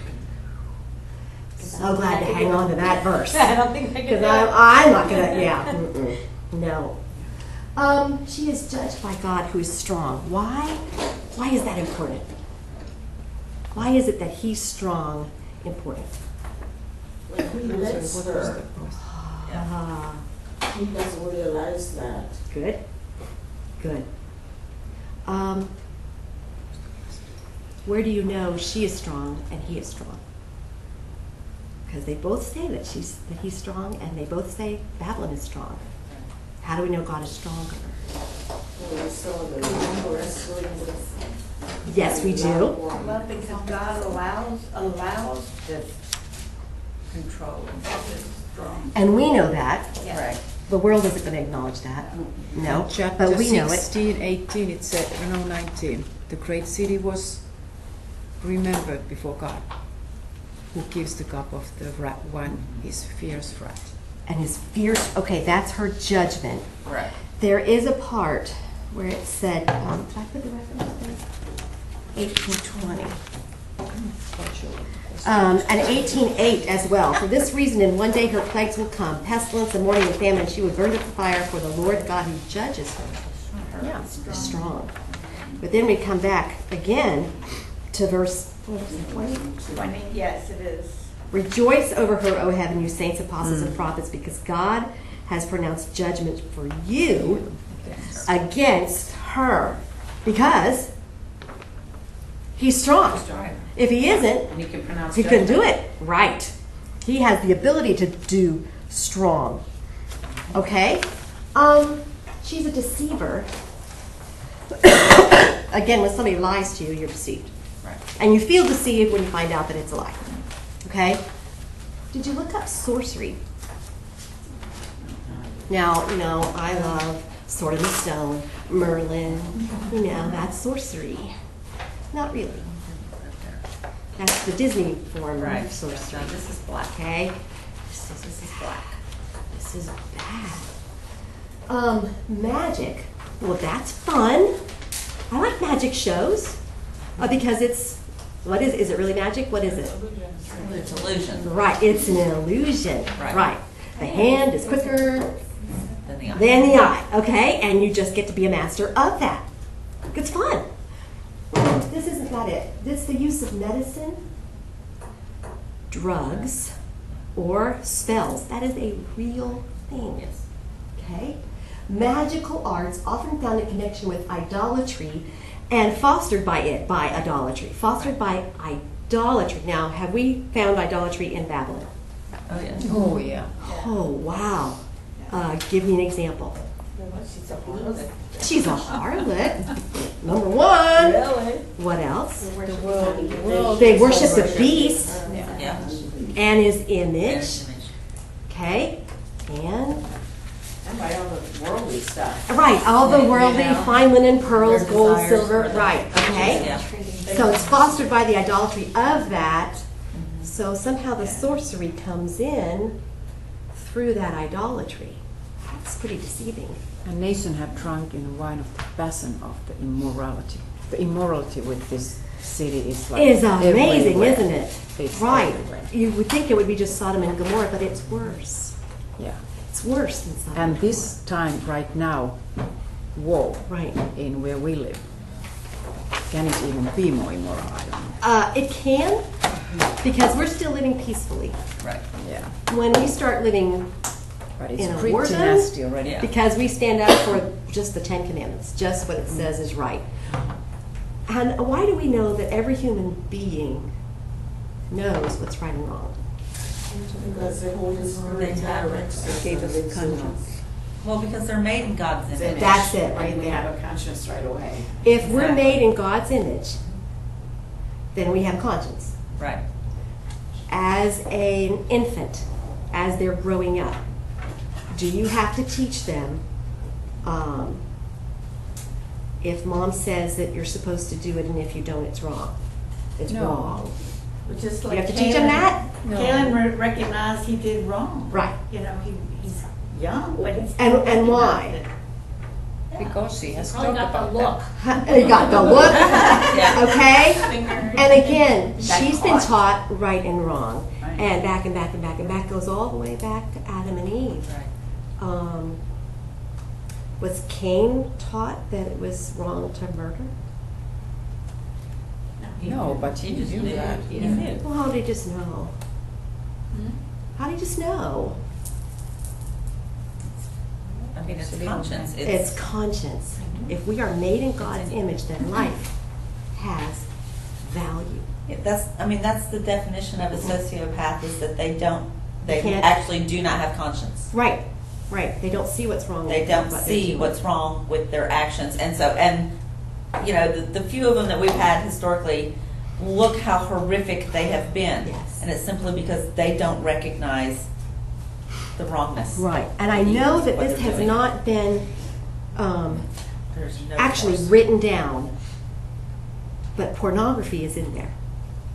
so glad to hang on to that verse. I don't think I can do Because it. I'm not going to, yeah. No. She is judged by God who is strong. Why? Why is that important? Why is it that he's strong important? When he lets her, Ah, he doesn't realize that. good. Good. Where do you know she is strong and he is strong? Because they both say that he's strong, and they both say Babylon is strong. How do we know God is stronger? When we saw the woman wrestling with. Yes, we do. Well, because God allows this control and this strong. And we know that. Right. The world isn't going to acknowledge that. No. Chapter But we know it. 16, 18, it said, 19. The great city was remembered before God, who gives the cup of the one his fierce wrath. And his fierce, okay, that's her judgment. Right. There is a part where it said, did I put the reference there? 1820. And 18:8 as well. For this reason, in one day her plagues will come, pestilence and mourning and famine, and she will burn with fire, for the Lord God who judges her is strong. But then we come back again to verse 20. 20, yes, it is. Rejoice over her, O heaven, you saints, apostles, and prophets, because God has pronounced judgment for you against her. Because he's strong. If he isn't, And he can pronounce he couldn't do it. Right. He has the ability to do strong. Okay? She's a deceiver. Again, when somebody lies to you, you're deceived. Right. And you feel deceived when you find out that it's a lie. Okay? Did you look up sorcery? Now, I love Sword in the Stone, Merlin, that's sorcery. Not really. That's the Disney form Right. of sorcery. Now this is black. Okay? This is black. This is bad. Magic. Well, that's fun. I like magic shows because it's, what is it really magic? What is it? It's illusion. Right, it's an illusion. Right. The hand is quicker Then the eye. than the eye, okay? And you just get to be a master of that. It's fun. This isn't that it. This is the use of medicine, drugs, or spells. That is a real thing. Yes. Okay? Magical arts often found in connection with idolatry and fostered by idolatry. Fostered by idolatry. Now, have we found idolatry in Babylon? Oh, yeah. Oh, yeah. Oh, wow. Give me an example. She's a harlot. Number one. What else? They worship the beast Yeah. and his image. Image. Okay? And And by all the worldly stuff. right, all the worldly, You know? fine linen, pearls, Their gold, desires silver, for the- right, okay? Yeah. So it's fostered by the idolatry of that. So somehow the sorcery comes in through that idolatry. That's pretty deceiving. A nation have drunk in the wine of the passion of the immorality. The immorality with this city is like Is amazing, everywhere. isn't it? It's Right. everywhere. You would think it would be just Sodom and Gomorrah, but it's worse. Yeah. It's worse than Sodom And and this time, right now, war Right. in where we live. Can it even be more immoral? I don't know. It can, because we're still living peacefully. Right. Yeah. When we start living, But it's In a pretty war zone? nasty already. Yeah. because we stand up for just the Ten Commandments, just what it says is right. And why do we know that every human being knows what's right and wrong? Because the Holy Spirit They have directs us. Gave us a conscience. Well, because they're made in God's image. That's it, right And we there. have a conscience right away. If we're Exactly. made in God's image, then we have conscience. Right. As an infant, as they're growing up, do you have to teach them if mom says that you're supposed to do it and if you don't, it's wrong? It's No. wrong. But just You like have to teach them that? Kalen recognized he did wrong. Right. You know, he's young, but he's. And why? Because she has Probably talked got the about look. that. You got the look, Yeah. okay? Finger. And again, she's been caught. taught right and wrong. Right. And back and back and back and back goes all the way back to Adam and Eve. Right. Was Cain taught that it was wrong to murder? No, but he just knew knew. that. He Yeah. knew. Well, how did he just know? How did he just know? I mean, it's So they don't conscience. have- It's conscience. If we are made in God's image, then life has value. Yeah, that's the definition of a sociopath is that they Can't- actually do not have conscience. Right, right. They don't see what's wrong. They with don't what they're see doing. what's wrong with their actions. And the few of them that we've had historically, look how horrific they have been. Yes. And it's simply because they don't recognize the wrongness. Right. And I know that What this they're has doing. not been There's no actually force. written down, but pornography is in there.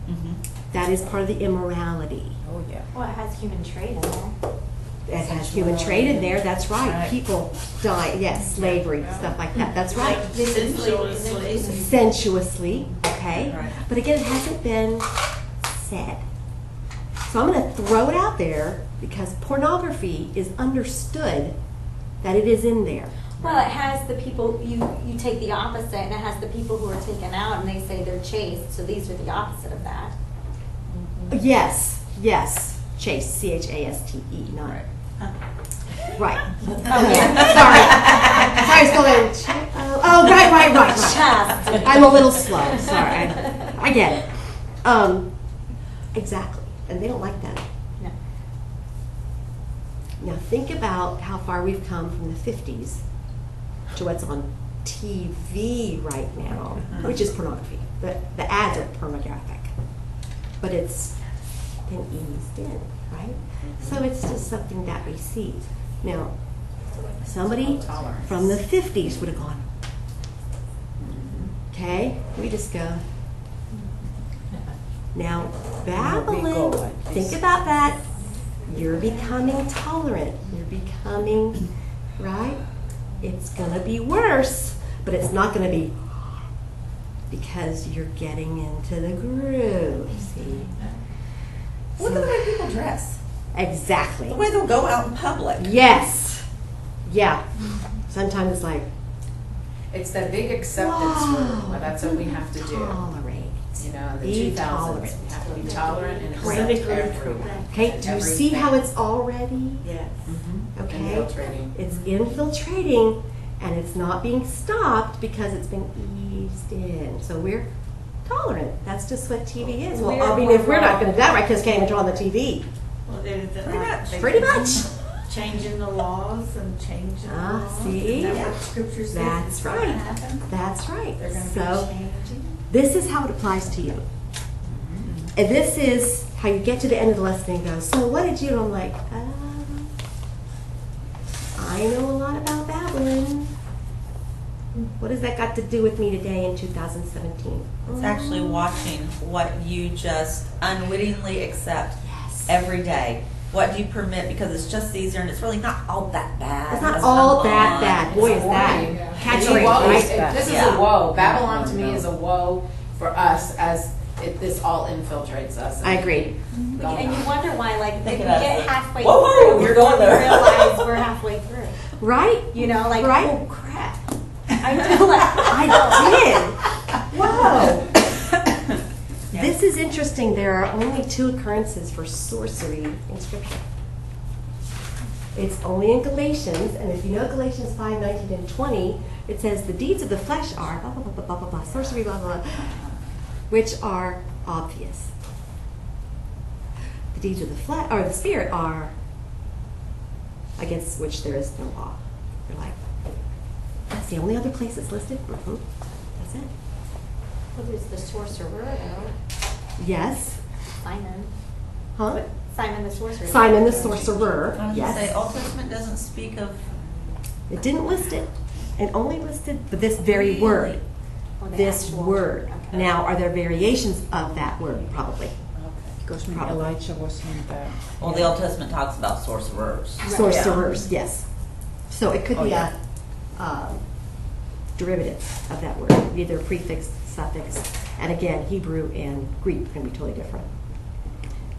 Mhm. That is part of the immorality. Oh, yeah. Well, it has human trade in there. It has human trade in there, that's right. Right. People die, yes, slavery, stuff like that, that's right. Sensuously. Sensuously, okay? Right. But again, it hasn't been said. So I'm going to throw it out there because pornography is understood that it is in there. Well, it has the people, you take the opposite, and it has the people who are taken out, and they say they're chaste, so these are the opposite of that. Yes, yes, chaste, C-H-A-S-T-E, not. Right. Right. Sorry. Sorry, still in. Oh, right. Chastity. I'm a little slow, sorry. I get it. Exactly, and they don't like that. No. Now think about how far we've come from the 50s to what's on TV right now, which is pornography. The ads are pornographic, but it's been eased in, right? So it's just something that we see. Now, Somebody from the 50s would have gone. Okay, we just go. Now, Babylon, think about that. You're becoming tolerant. You're becoming, right? It's going to be worse, but it's not going to be because you're getting into the groove, see? Look at the way people dress. Exactly. The way they'll go out in public. Yes. Yeah. Sometimes it's like, It's that big acceptance Wow. word. That's what we have to do. tolerate. You know, in the Be 2000s, tolerant. we have to be tolerant and Politically accept everyone. Okay, do you see how it's already? Yes. Okay. Infiltrating. It's infiltrating and it's not being stopped because it's been eased in. So we're tolerant. That's just what TV is. Well, I mean, if we're not going to do that right, because can't even turn on the TV. Well, Pretty much. Changing the laws and changing the laws. See? Is that what Scripture says That's is gonna right. happen? That's right. They're going to So be changing. this is how it applies to you. And this is how you get to the end of the lesson and go, so what did you? And I'm like, I know a lot about Babylon. What has that got to do with me today in 2017? It's actually watching what you just unwittingly accept Yes. every day. What do you permit because it's just easier and it's really not all that bad. It's not It's all fun. that bad. Boy, is warning. that It's catch a rate, woe. right? This is Yeah. a woe. Babylon to me is a woe for us as this all infiltrates us. I agree. And you wonder why, like, if we Think about get it. halfway Whoa, whoa, through, you're going we there. realize we're halfway through. Right? You know, like, Right. oh crap. I feel like I did. Whoa. This is interesting. There are only 2 occurrences for sorcery in Scripture. It's only in Galatians, and if you know Galatians 5:19 and 20, it says the deeds of the flesh are blah, blah, blah, blah, blah, blah, blah, sorcery, blah, blah, blah, which are obvious. The deeds of the flesh, or the spirit, are against which there is no law. You're like, that's the only other place it's listed? Mm-hmm. That's it. well, there's the sorcerer, though. Yes. Simon. Huh? Simon the sorcerer. Simon the sorcerer. I was gonna say, Yes. Old Testament doesn't speak of It didn't list it. It only listed but this very Really? word. Or the This actual- word. Okay. Now, are there variations of that word? Probably. Because when Probably. Elijah was in the well, the Old Testament talks about sorcerers. Sorcerers, yes. So it could be yeah. a derivative of that word, either prefix, suffix. And again, Hebrew and Greek can be totally different.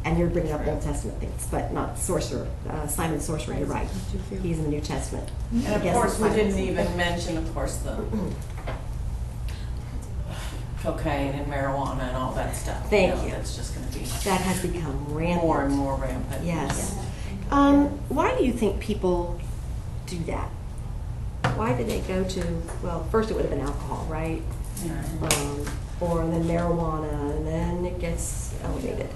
And you're bringing up Old Testament things, but not sorcerer. Simon Sorcerer, you're right. He's in the New Testament. And of Yes, course, it's we fine. didn't even mention, of course, the cocaine and marijuana and all that stuff. Thank you. That's just going to be That has become rampant. more and more rampant. Yes. Why do you think people do that? Why did they go to, well, first it would have been alcohol, right? Or then marijuana, and then it gets elevated.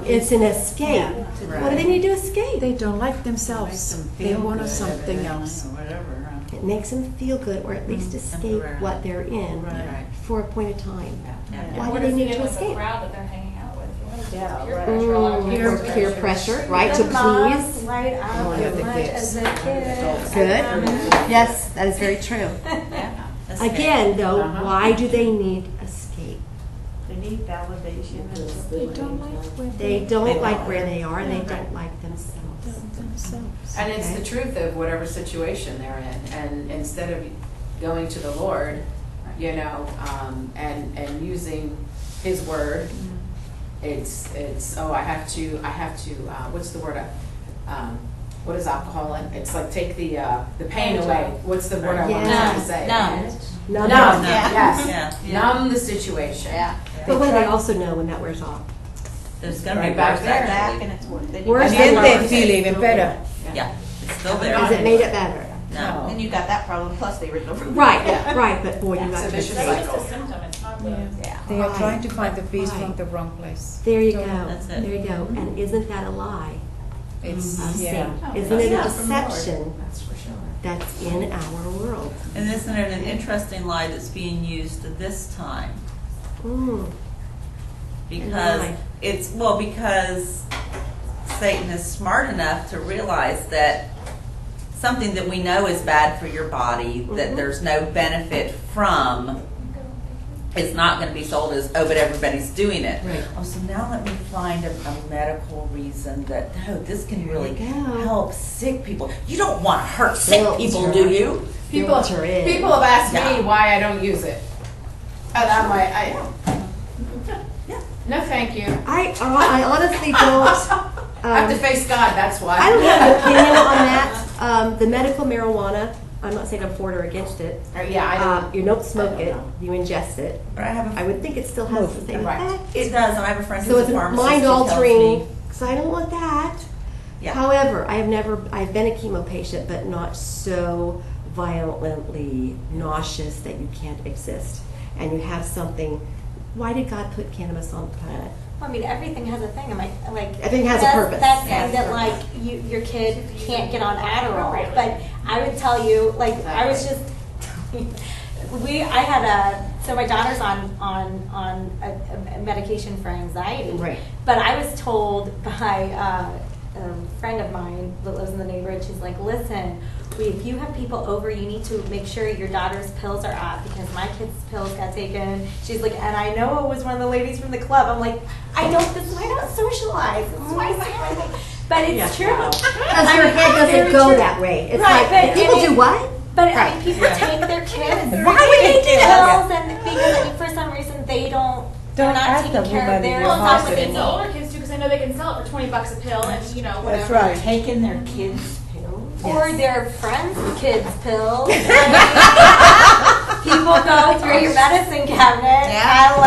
It's an escape. What do they need to escape? They don't like themselves. They want something else. It makes them feel good, or at least escape what they're in for a point of time. Why do they need to escape? crowd that they're hanging out with. Yeah, Peer right. pressure, a lot of Peer pressure, right, to The moms please. light up One as of the much kids. as the kids. Good. Yes, that is very true. Escape. Again, though, why do they need escape? They need validation. Because They don't like where They don't like where they are, and they don't like themselves. themselves. And it's the truth of whatever situation they're in. And instead of going to the Lord, you know, and using His word, it's I have to what's the word? What is alcohol? And it's like take the pain away. What's the word I want Yeah. to say? Numb. Numb. Yes. Yeah. Numb the situation. Yeah. But when they also know when that wears off. There's gonna be Right back worse there. actually. and it's worth it. Worse And than then worse. they feel even better. Yeah, it's still there. Has it made it better? No. Then you got that problem plus the original problem. Right, right, but boy, you It's got a to vicious escape. cycle. symptom, it's not the. They are Right. trying to find the peace Right. from the wrong place. There you go. That's it. There you go. And isn't that a lie? It's Of yeah. sin? Isn't it a Yeah, from the Lord. deception That's for sure. that's in our world? And isn't it an interesting lie that's being used this time? Mm. Because Why? because Satan is smart enough to realize that something that we know is bad for your body, that there's no benefit from, it's not going to be sold as, oh, but everybody's doing it. Right. Oh, so now let me find a medical reason that, oh, this can really help sick people. You don't want to hurt sick people, do you? People have asked me why I don't use it. And I'm like, no, thank you. I honestly don't. I have to face God, that's why. I don't have an opinion on that. The medical marijuana, I'm not saying I'm for it or against it. You don't smoke it, you ingest it. But I would think it still has the same effect. It does, and I have a friend So who's it's a pharmacist. mind who tells altering, me- because I don't want that. Yeah. However, I've been a chemo patient, but not so violently nauseous that you can't exist. And you have something, why did God put cannabis on the planet? Well, I mean, everything has a thing. Everything has a purpose. That's saying that like your kid can't get on Adderall, but I would tell you, like I was just, so my daughter's on a medication for anxiety, Right. But I was told by a friend of mine that lives in the neighborhood. She's like, listen, if you have people over, you need to make sure your daughter's pills are up because my kid's pills got taken. She's like, and I know it was one of the ladies from the club. I'm like, this is why I don't socialize. This is why I say everything. But it's true. Because your head doesn't go that way. It's Right, like, but people do what? But I mean, people take their kids. Why would they do that? Pills, and because for some reason they're not ask taking them care of their Well, stuff it's what they with the need. older kids too, because I know they can sell it for $20 a pill, and you know whatever. That's right. Taking their kids' pills. Or their friends' kids' pills. People go through your medicine cabinet and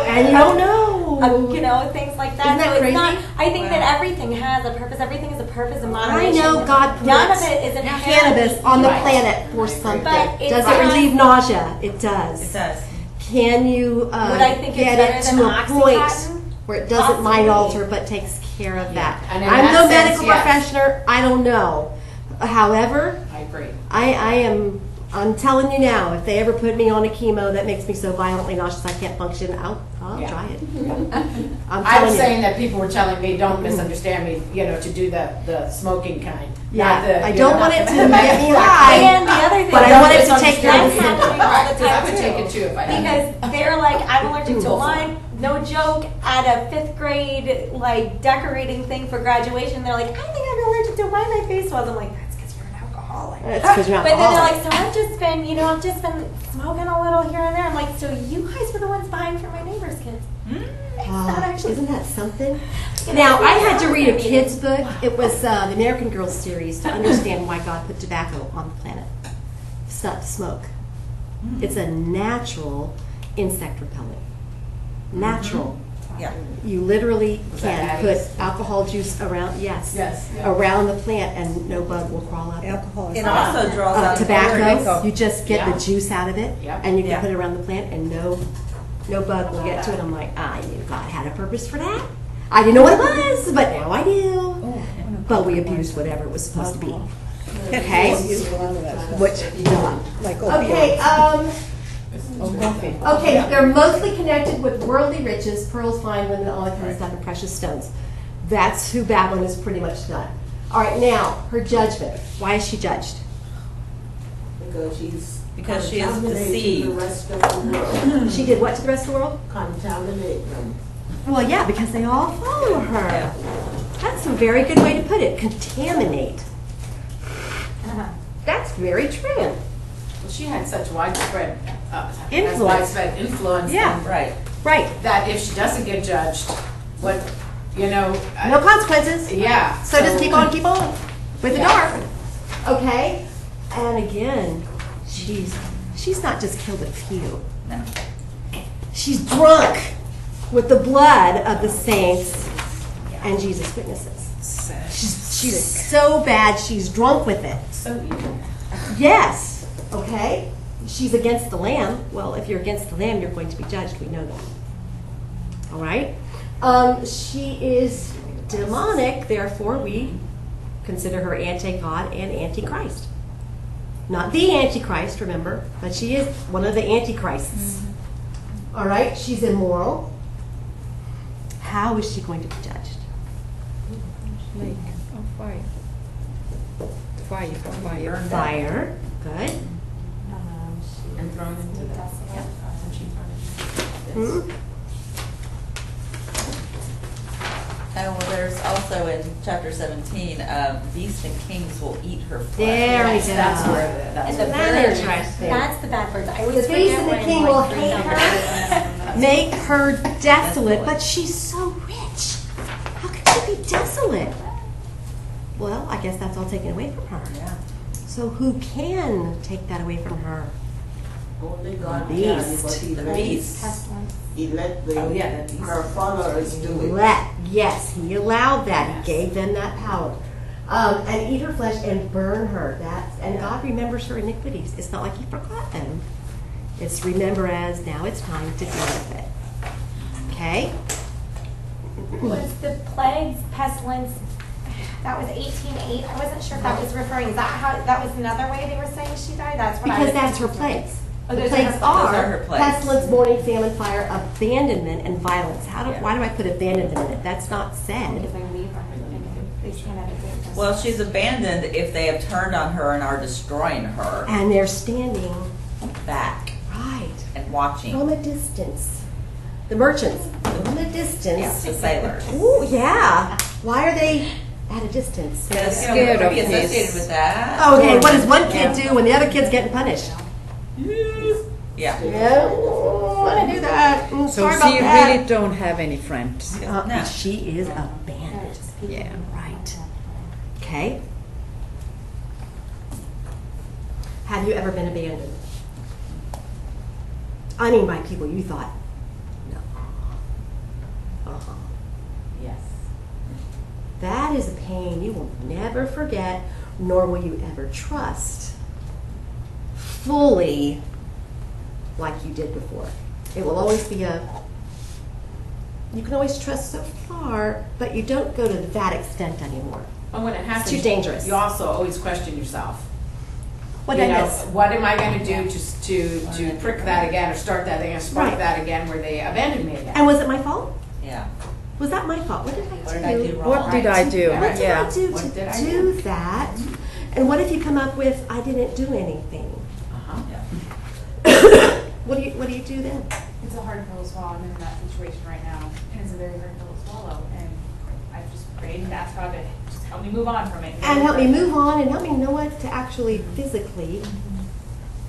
And you don't know. things like that. Isn't that So it's crazy? not. I think that everything has a purpose. Everything has a purpose in I moderation. know God put None of it is inherently cannabis on the right. planet for something. But it's Does it not- relieve nausea? It does. It does. Can you Would I think get it's it better to than a point Oxycontin? where it doesn't mind Possibly. alter but takes care of that? And in I'm that no sense, medical yes. professional. I don't know. However, I agree. I'm telling you now, if they ever put me on a chemo that makes me so violently nauseous I can't function, I'll try it. I'm I was telling saying you. that people were telling me, don't misunderstand me, to do the smoking kind. Yeah, Not the, I you don't know, want not it the to medical get me kind. high. And the other thing, But I Don't want it to take care of that's the happening symptoms. all the Because I time would too. take it too if I had it. Because they're like, I'm allergic to wine. No joke. At a 5th grade decorating thing for graduation, they're like, I think I'm allergic to wine. My face was. I'm like, that's because you're an alcoholic. That's because you're But then they're alcoholic. like, so I've just been smoking a little here and there. I'm like, so you guys were the ones buying for my neighbor's kids. It's not actually. Isn't that something? Now, I had to read a kid's book. It was the American Girl series to understand why God put tobacco on the planet. It's not to smoke. It's a natural insect repellent. Natural. Yeah. You literally Was can that put Addis? alcohol juice around, yes, Yeah. around the plant and no bug will crawl up. Alcohol is It also draws out Tobacco, you just get Yeah. the juice out of it, Yeah. and you can Yeah. put it around the plant, and no bug will get to it. I'm like, I knew God had a purpose for that. I didn't know what it was, but now I do. But we abused whatever it was supposed to be. Okay. Use a lot of that stuff. Which, Like okay, opioids. Coffee. okay, they're mostly connected with worldly riches, pearls, fine women, all that kind of stuff, and precious stones. That's who Babylon is pretty much done. All right, now, her judgment. Why is she judged? Because she is contaminating deceived. the rest of the world. She did what to the rest of the world? Contaminate them. Well, yeah, because they all follow her. That's a very good way to put it. Contaminate. That's very true. Well, she had such widespread influence. Yeah. and Right. Right. That if she doesn't get judged, what, No consequences. yeah. So just keep on with the dark. Okay? And again, she's not just killed a few. No. She's drunk with the blood of the saints and Jesus' witnesses. She's so bad, she's drunk with it. So evil. Yes. Okay? She's against the Lamb. Well, if you're against the Lamb, you're going to be judged. We know that. All right? She is demonic, therefore we consider her anti-God and anti-Christ. Not the antichrist, remember, but she is one of the antichrists. All right? She's immoral. How is she going to be judged? Lake of fire. fire. Fire. Good. And thrown into the. Desolate. And she thrown into this. Hmm? Oh, well, there's also in chapter 17, beasts and kings will eat her flesh. There we Yes, go. that's where, that's And where. the That birds, interesting. that's the bad birds. I The always beast forget and the when, king like, will for hate example, her, make her desolate, but she's so rich. How can she be desolate? Well, I guess that's all taken away from her. Yeah. So who can take that away from her? Only God Beast. can, but he The let, beast. pestilence. he let the, Oh, yeah, the beast. her followers do it. Yes, he allowed that. Yes. He gave them that power. And eat her flesh and burn her. And God remembers her iniquities. It's not like he forgot them. It's remember as now it's time to deal with it. Okay? Was the plagues, pestilence, that was 18:8? I wasn't sure if that was referring, is that how, that was another way they were saying she died? That's what I was. Because that's her plagues. Oh, The those are plagues her plagues. Those are are her plagues. pestilence, mourning, famine, fire, abandonment, and violence. Yeah. Why do I put abandonment in it? That's not said. Because they leave her, they stand at a distance. Well, she's abandoned if they have turned on her and are destroying her. And they're standing Back right and watching. from a distance. The merchants from a distance. Yes, the sailors. Ooh, yeah. Why are they at a distance? Because Scared of be associated this. with that. Okay, what does one kid do when the other kid's getting punished? Yeah. Yeah, I didn't do that. So Sorry she about that. really don't have any friends. No. She is abandoned. Yeah. Right. Okay. Have you ever been abandoned? I mean, by people you thought, no. Uh-huh. Yes. That is a pain you will never forget, nor will you ever trust fully like you did before. It will always be you can always trust so far, but you don't go to that extent anymore. And when it happens, too dangerous. You also always question yourself. What You did I know, miss? what am I going to do to prick that again or start that thing or spark Right. that again where they abandoned me again? And was it my fault? Yeah. Was that my fault? What did I do? What did I do wrong? What did I do? What did Yeah. I do What to did I do do? that? And what if you come up with I didn't do anything? Uh-huh. Yeah. What do you do then? It's a hard pill to swallow. I'm in that situation right now, and it's a very hard pill to swallow. And I've just prayed and asked God to just help me move on from it. And help me move on and help me know what to actually physically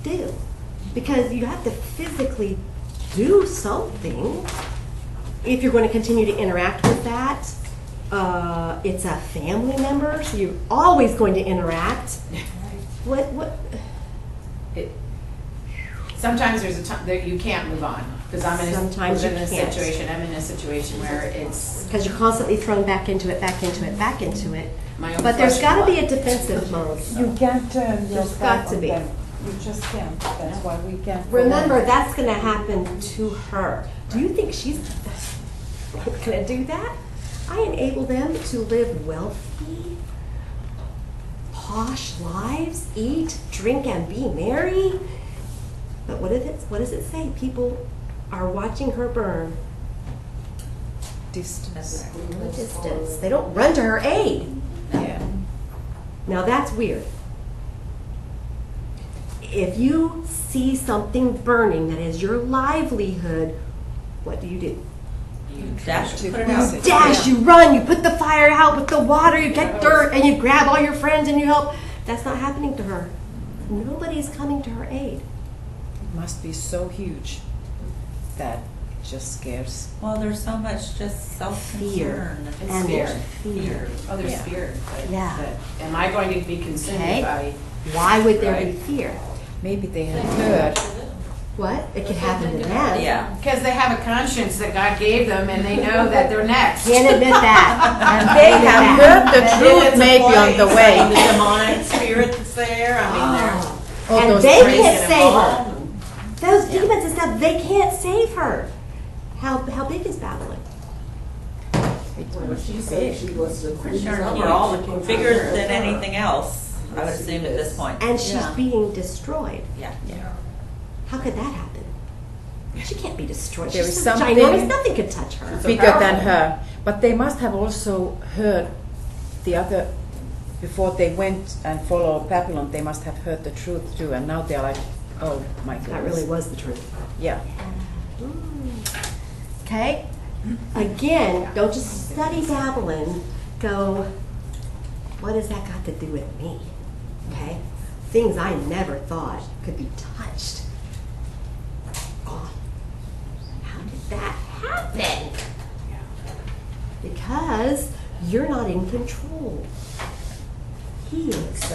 do. Because you have to physically do something if you're going to continue to interact with that. It's a family member, so you're always going to interact. What? Sometimes there's a time that you can't move on because I'm in Sometimes you a can't. situation. I'm in a situation where it's Because you're constantly thrown back into it, back into it, back into it. my own. But there's flesh and got to be a blood. defensive mode. You can't turn your There's back got to on be. them. You just can't. That's why we can't. Remember, that's going to happen to her. Do you think she's going to do that? I enable them to live wealthy, posh lives, eat, drink, and be merry. But what does it say? People are watching her burn distance. from a distance. They don't run to her aid. Yeah. Now that's weird. If you see something burning that is your livelihood, what do? You dash to put it You out. Dash, you run, you put the fire out with the water, you get dirt, and you grab all your friends and you help. That's not happening to her. Nobody's coming to her aid. It must be so huge that it just scares. Well, there's so much just self-concern. And And fear. there's fear. Oh, there's Yeah. fear. Yeah. But am I going to be consumed Okay. by? Why would there be Right. fear? Maybe they have heard. What? It could happen to them. Yeah. Because they have a conscience that God gave them, and they know that they're next. Can't admit that. And they have heard the truth maybe on the The way. demonic spirit that's there, I mean, they're. All And those they crazy- can't save her. Those demons and stuff, they can't save her. How big is Babylon? Well, she said she was the Pretty queen. sure Some huge. are all looking for Bigger her. than anything else, I would assume at this point. And she's Yeah. being destroyed. Yeah. How could that happen? She can't be destroyed. There She's is so something- ginormous, nothing could touch her. bigger than her. But they must have also heard the other before they went and followed Babylon, they must have heard the truth too, and now they're like, oh my goodness. That really was the truth. Yeah. Okay? Again, don't just study Babylon. Go, what has that got to do with me? Okay? Things I never thought could be touched. Oh, how did that happen? Because you're not in control. He is.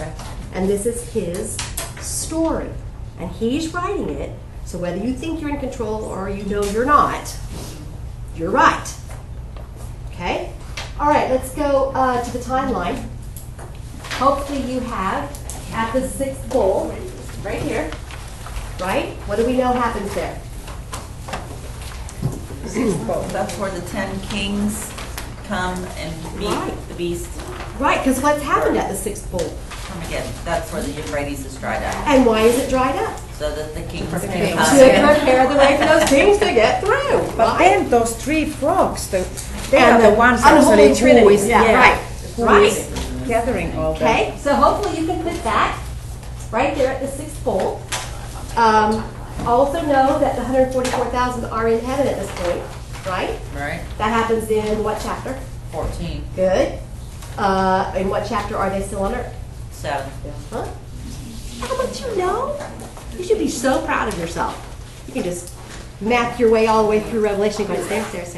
And this is his story. And he's writing it, so whether you think you're in control or you know you're not, you're right. Okay? All right, let's go to the timeline. Hopefully you have at the 6th bowl, right here, right? What do we know happens there? That's where the 10 kings come and meet Right. the beast. Right, because what's happened at the 6th bowl? Come again. That's where the Euphrates is dried up, And why is it dried up? so that the kings kings. can To come. prepare the way for those kings to get through. But right? then those 3 frogs, they And are the ones unholy actually trinity. who is, Yeah, right. who Right. is gathering all that. Okay, so hopefully you can put that right there at the 6th bowl. Also know that the 144,000 are in heaven at this point, right? Right? That happens in what chapter? 14. Good. In what chapter are they still on earth? 7. Huh? How much you know? You should be so proud of yourself. You can just map your way all the way through Revelation going stairs.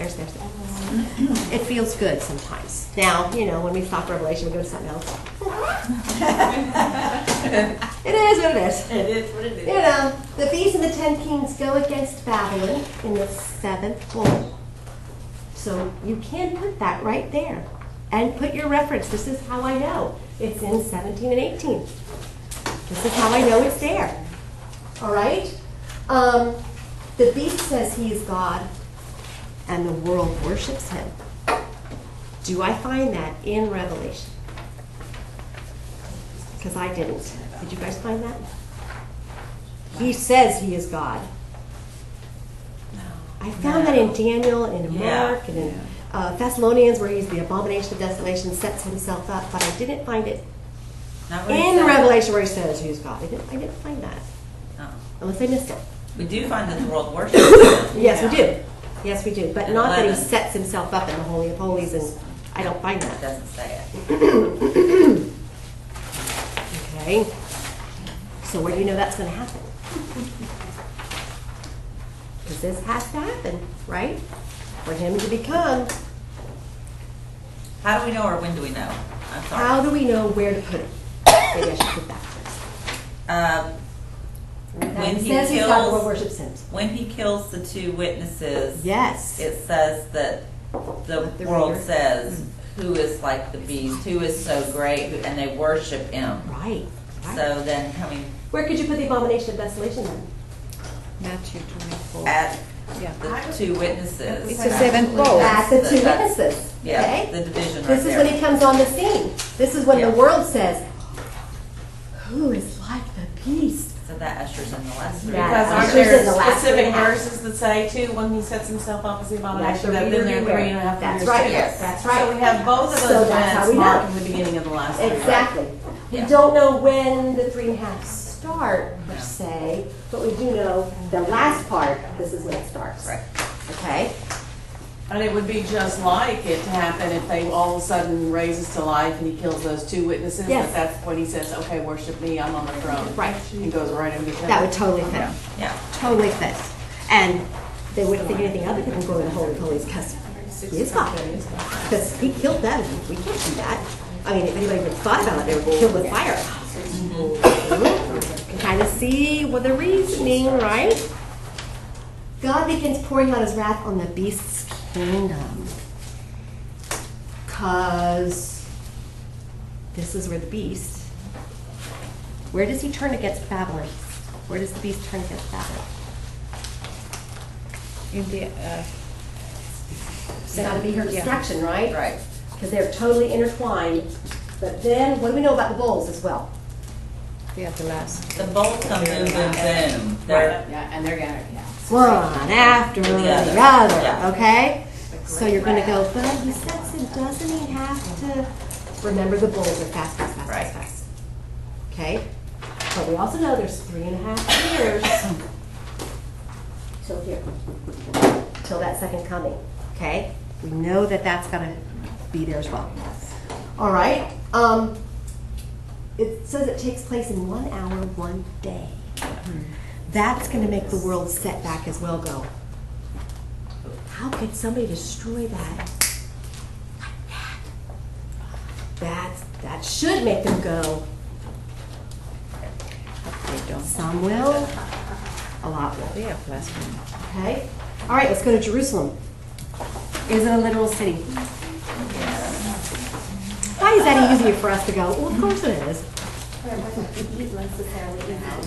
It feels good sometimes. Now, you know, when we stop Revelation, we go to something else. It is what it is. It is what it is. You know, the beast and the 10 kings go against Babylon in the 7th bowl. So you can put that right there. And put your reference. This is how I know. It's in 17 and 18. This is how I know it's there. All right? The beast says he is God, and the world worships him. Do I find that in Revelation? Because I didn't. Did you guys find that? He says he is God. I found that in Daniel and in Mark and in Thessalonians, where he's the abomination of desolation, sets himself up, but I didn't find it Not what it in says. Revelation where he says he's God. I didn't find that. No. Unless I missed it. We do find that the world worships him. Yes, we do. Yes, we do. But And not that he 11. sets himself up in the Holy of Holies, and I don't find It that. doesn't say it. Okay. So where do you know that's going to happen? Because this has to happen, right? For him to become. How do we know, or when do we know? I'm sorry. How do we know where to put him? Maybe I should put that first. When It he says he's God, the world kills, worships him. when he kills the 2 witnesses, Yes. it says that the What the world reader- says, who is like the beast, who is so great, and they worship him. Right. Right. So then coming Where could you put the abomination of desolation then? Matthew 24. at Yeah. the 2 witnesses. It's a 7th bowl. At the 2 That's- witnesses. Yeah, Okay? the division right This is when he there. comes on the scene. This is when Yeah. the world says, who is like the beast? So that ushers in the last 3. Yeah. Because aren't Ushers in there the last specific 3.5. verses that say too, when he sets himself up as the Let abomination, the that reader been there beware. 3.5 That's years right. too? Yes. That's right. So we have both of So those that's how events we know. marked in the beginning of the last three. Exactly. We Yeah. don't know when the 3.5 start per No. se, but we do know the last part, this is when it starts. Right. Okay? And it would be just like it to happen if they all of a sudden raises to life and he kills those 2 witnesses. Yes. But that's when he says, okay, worship me, I'm on the throne. Right. And goes right in between. That would totally fit. Yeah. Totally fit. And they wouldn't think anything other than go to the Holy of Holies because he is God. Because he killed them. We can't do that. I mean, if anybody even thought about it, they would be killed with fire. You can kind of see what the reasoning, right? God begins pouring out his wrath on the beast's kingdom. Because this is where the beast, where does he turn against Babylon? Where does the beast turn against Babylon? In the It's got to be her destruction, right? Right. Because they're totally intertwined. But then, what do we know about the bowls as well? yeah, the last. The bolts come boom, boom, boom. They're, Yeah, and they're gonna, yeah. One after the other. other, Yeah. okay? So you're going to go, but he sets it, doesn't he have to? Remember the bowls are fast, fast, fast, Right. fast. Okay? But we also know there's 3.5 years till here, till that second coming. Okay? We know that that's going to be there as well. All right? It says it takes place in 1 hour, 1 day. That's going to make the world set back as well go. How could somebody destroy that? That should make them go. They don't. Some will, a lot will. They are blasphemy. Okay? All right, let's go to Jerusalem. Is it a literal city? Why is that easier for us to go? Well, of course it is.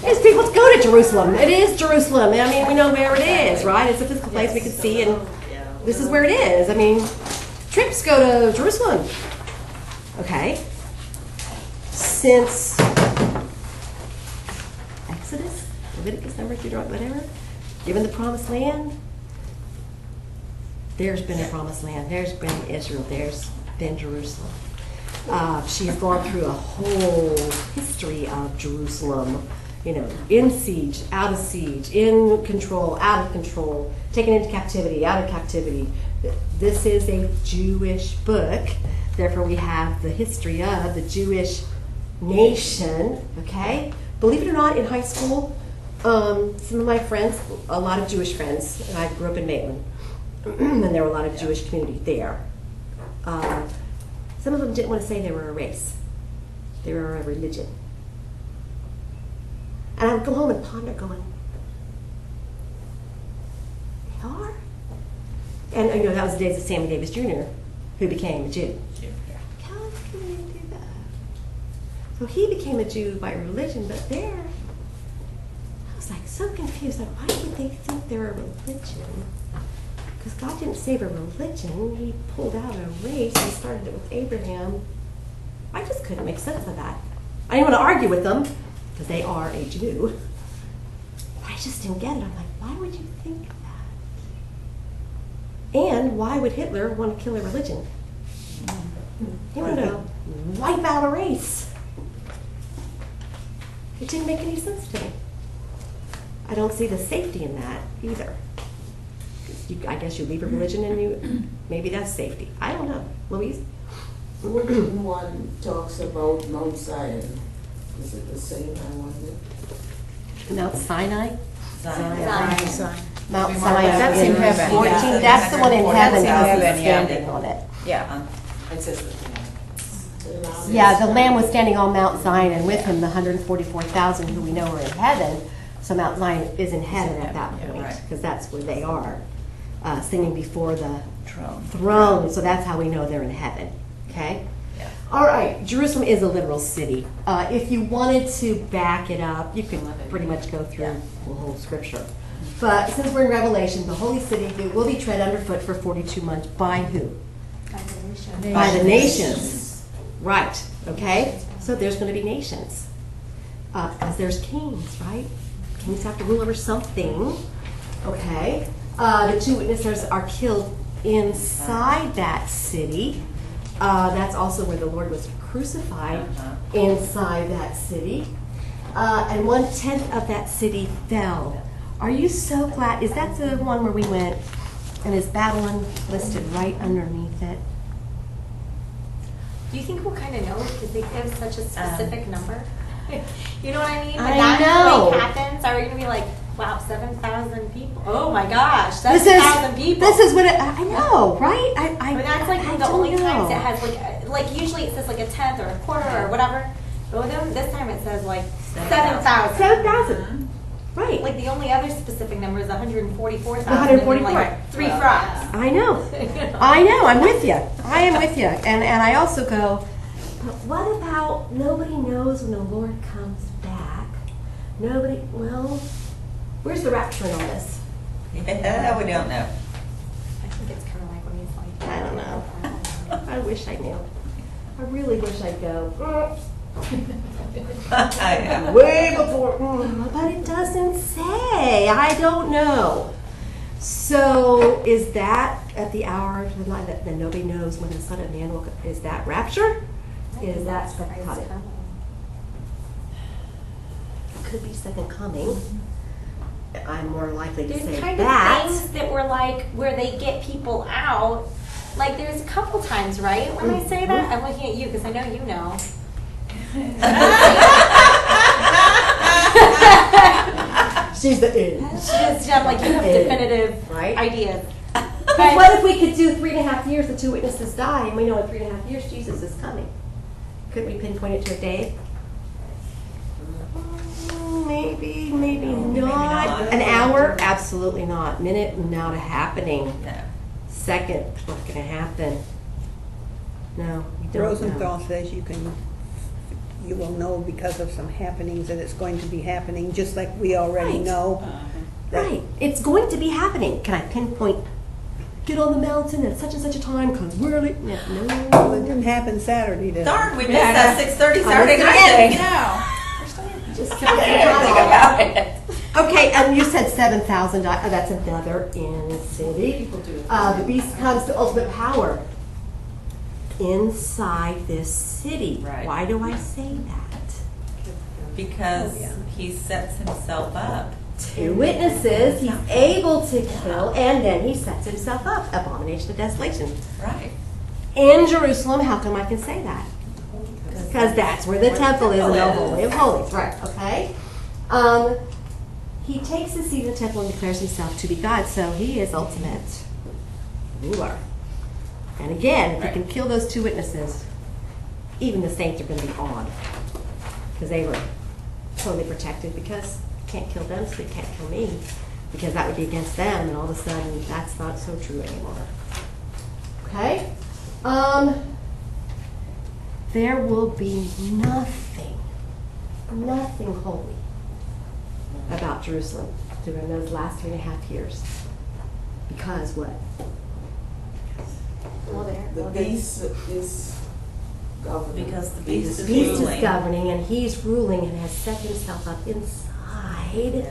Yes, people, let's go to Jerusalem. It is Jerusalem. I mean, we know where it is, right? It's a physical place we can see, and this is where it is. I mean, trips go to Jerusalem. Okay. Since Exodus, Leviticus, Numbers, Deuteronomy, whatever, given the promised land, there's been a promised land. There's been Israel. There's been Jerusalem. She has gone through a whole history of Jerusalem, you know, in siege, out of siege, in control, out of control, taken into captivity, out of captivity. This is a Jewish book. Therefore, we have the history of the Jewish nation, okay? Believe it or not, in high school, some of my friends, a lot of Jewish friends, and I grew up in Maitland, and there were a lot of Jewish community there. Some of them didn't want to say they were a race. They were a religion. And I would go home and ponder going, they are? And you know, that was the days of Sammy Davis Jr., who became a Jew. How can they do that? So he became a Jew by religion, but there, I was like so confused. Like, why would they think they're a religion? Because God didn't save a religion. He pulled out a race and started it with Abraham. I just couldn't make sense of that. I didn't want to argue with them, because they are a Jew. But I just didn't get it. I'm like, why would you think that? And why would Hitler want to kill a religion? He wanted to wipe out a race. It didn't make any sense to me. I don't see the safety in that either. I guess you leave a religion and you, maybe that's safety. I don't know. Louise? One talks about Mount Zion. Is it the same I wonder? Mount Sinai? Zion. Mount Sinai. That's in heaven. 14, Yeah. that's the one in heaven. That's in Jesus is heaven, yeah. standing on it. Yeah. It says Yeah, the Lamb was standing on Mount Zion, and with him the 144,000 who we know are in heaven. So Mount Zion is in heaven at that Yeah, point, right. because that's where they are, singing before the Throne. throne. So that's how we know they're in heaven. Okay? Yeah. All right, Jerusalem is a literal city. If you wanted to back it up, you can pretty much go through the whole scripture. But since we're in Revelation, the holy city will be tread underfoot for 42 months by who? By the nations. Right, okay? So there's going to be nations. Because there's kings, right? Kings have to rule over something. Okay? The 2 witnesses are killed inside that city. That's also where the Lord was crucified, inside that city. And 1/10 of that city fell. Are you so glad? Is that the one where we went and is Babylon listed right underneath it? Do you think we'll kind of know because they give such a specific number? You know what I mean? When I that know. quake happens, are we going to be like, wow, 7,000 people? Oh my gosh, This 7,000 people. This is what I know, right? I But that's like I the don't only know. times it has like usually it says like a tenth or a quarter or whatever. But this time it says like 7,000. 7,000. Right. Like the only other specific number is 144,000. 144. Like 3 frogs. I know. I know. I'm with you. I am with you. And I also go, but what about nobody knows when the Lord comes back? Nobody, well, where's the rapture in all this? Yeah, we don't know. I think it's kind of like when he's like, I don't know. I wish I knew. I really wish I'd go. I know. Way before. But it doesn't say. I don't know. So is that at the hour of the night that nobody knows when the Son of Man will come? Is that rapture? is that second coming. Could be second coming. I'm more likely to There's say kind that. of things that were like where they get people out. Like there's a couple times, right? When I say that, I'm looking at you because I know you know. She's the in. I'm like, you have definitive Right? ideas. But what if we could do 3.5 years, the two witnesses die, and we know in 3.5 years Jesus is coming? Could we pinpoint it to a day? Maybe, maybe not. An hour? Absolutely not. Minute, not a happening. No. Second, what's going to happen? No, we don't Rosenthal know. says you will know because of some happenings that it's going to be happening, just like we already Right. know. that- Right, it's going to be happening. Can I pinpoint? Get on the mountain at such and such a time because we're no. Well, it didn't happen Saturday, did it? Darn, we missed that 6:30 Saturday night. Just I didn't think about it. Okay, and you said 7,000. That's another in city. The beast comes to ultimate power inside this city. Right. Why do I say that? Because he sets himself up. Two witnesses. He's able to kill, and then he sets himself up. Abomination of desolation. Right. In Jerusalem, how come I can say that? Because that's where the temple is, in the Holy of Holies. Right, okay? He takes the seat in the temple and declares himself to be God, so he is ultimate ruler. And again, if he can kill those two witnesses, even the saints are going to be awed. Because they were totally protected, because you can't kill them, so you can't kill me. Because that would be against them, and all of a sudden, that's not so true anymore. Okay? There will be nothing holy about Jerusalem during those last 3.5 years. Because what? The beast is governing. Because the beast The is beast ruling. is governing, and he's ruling and has set himself up inside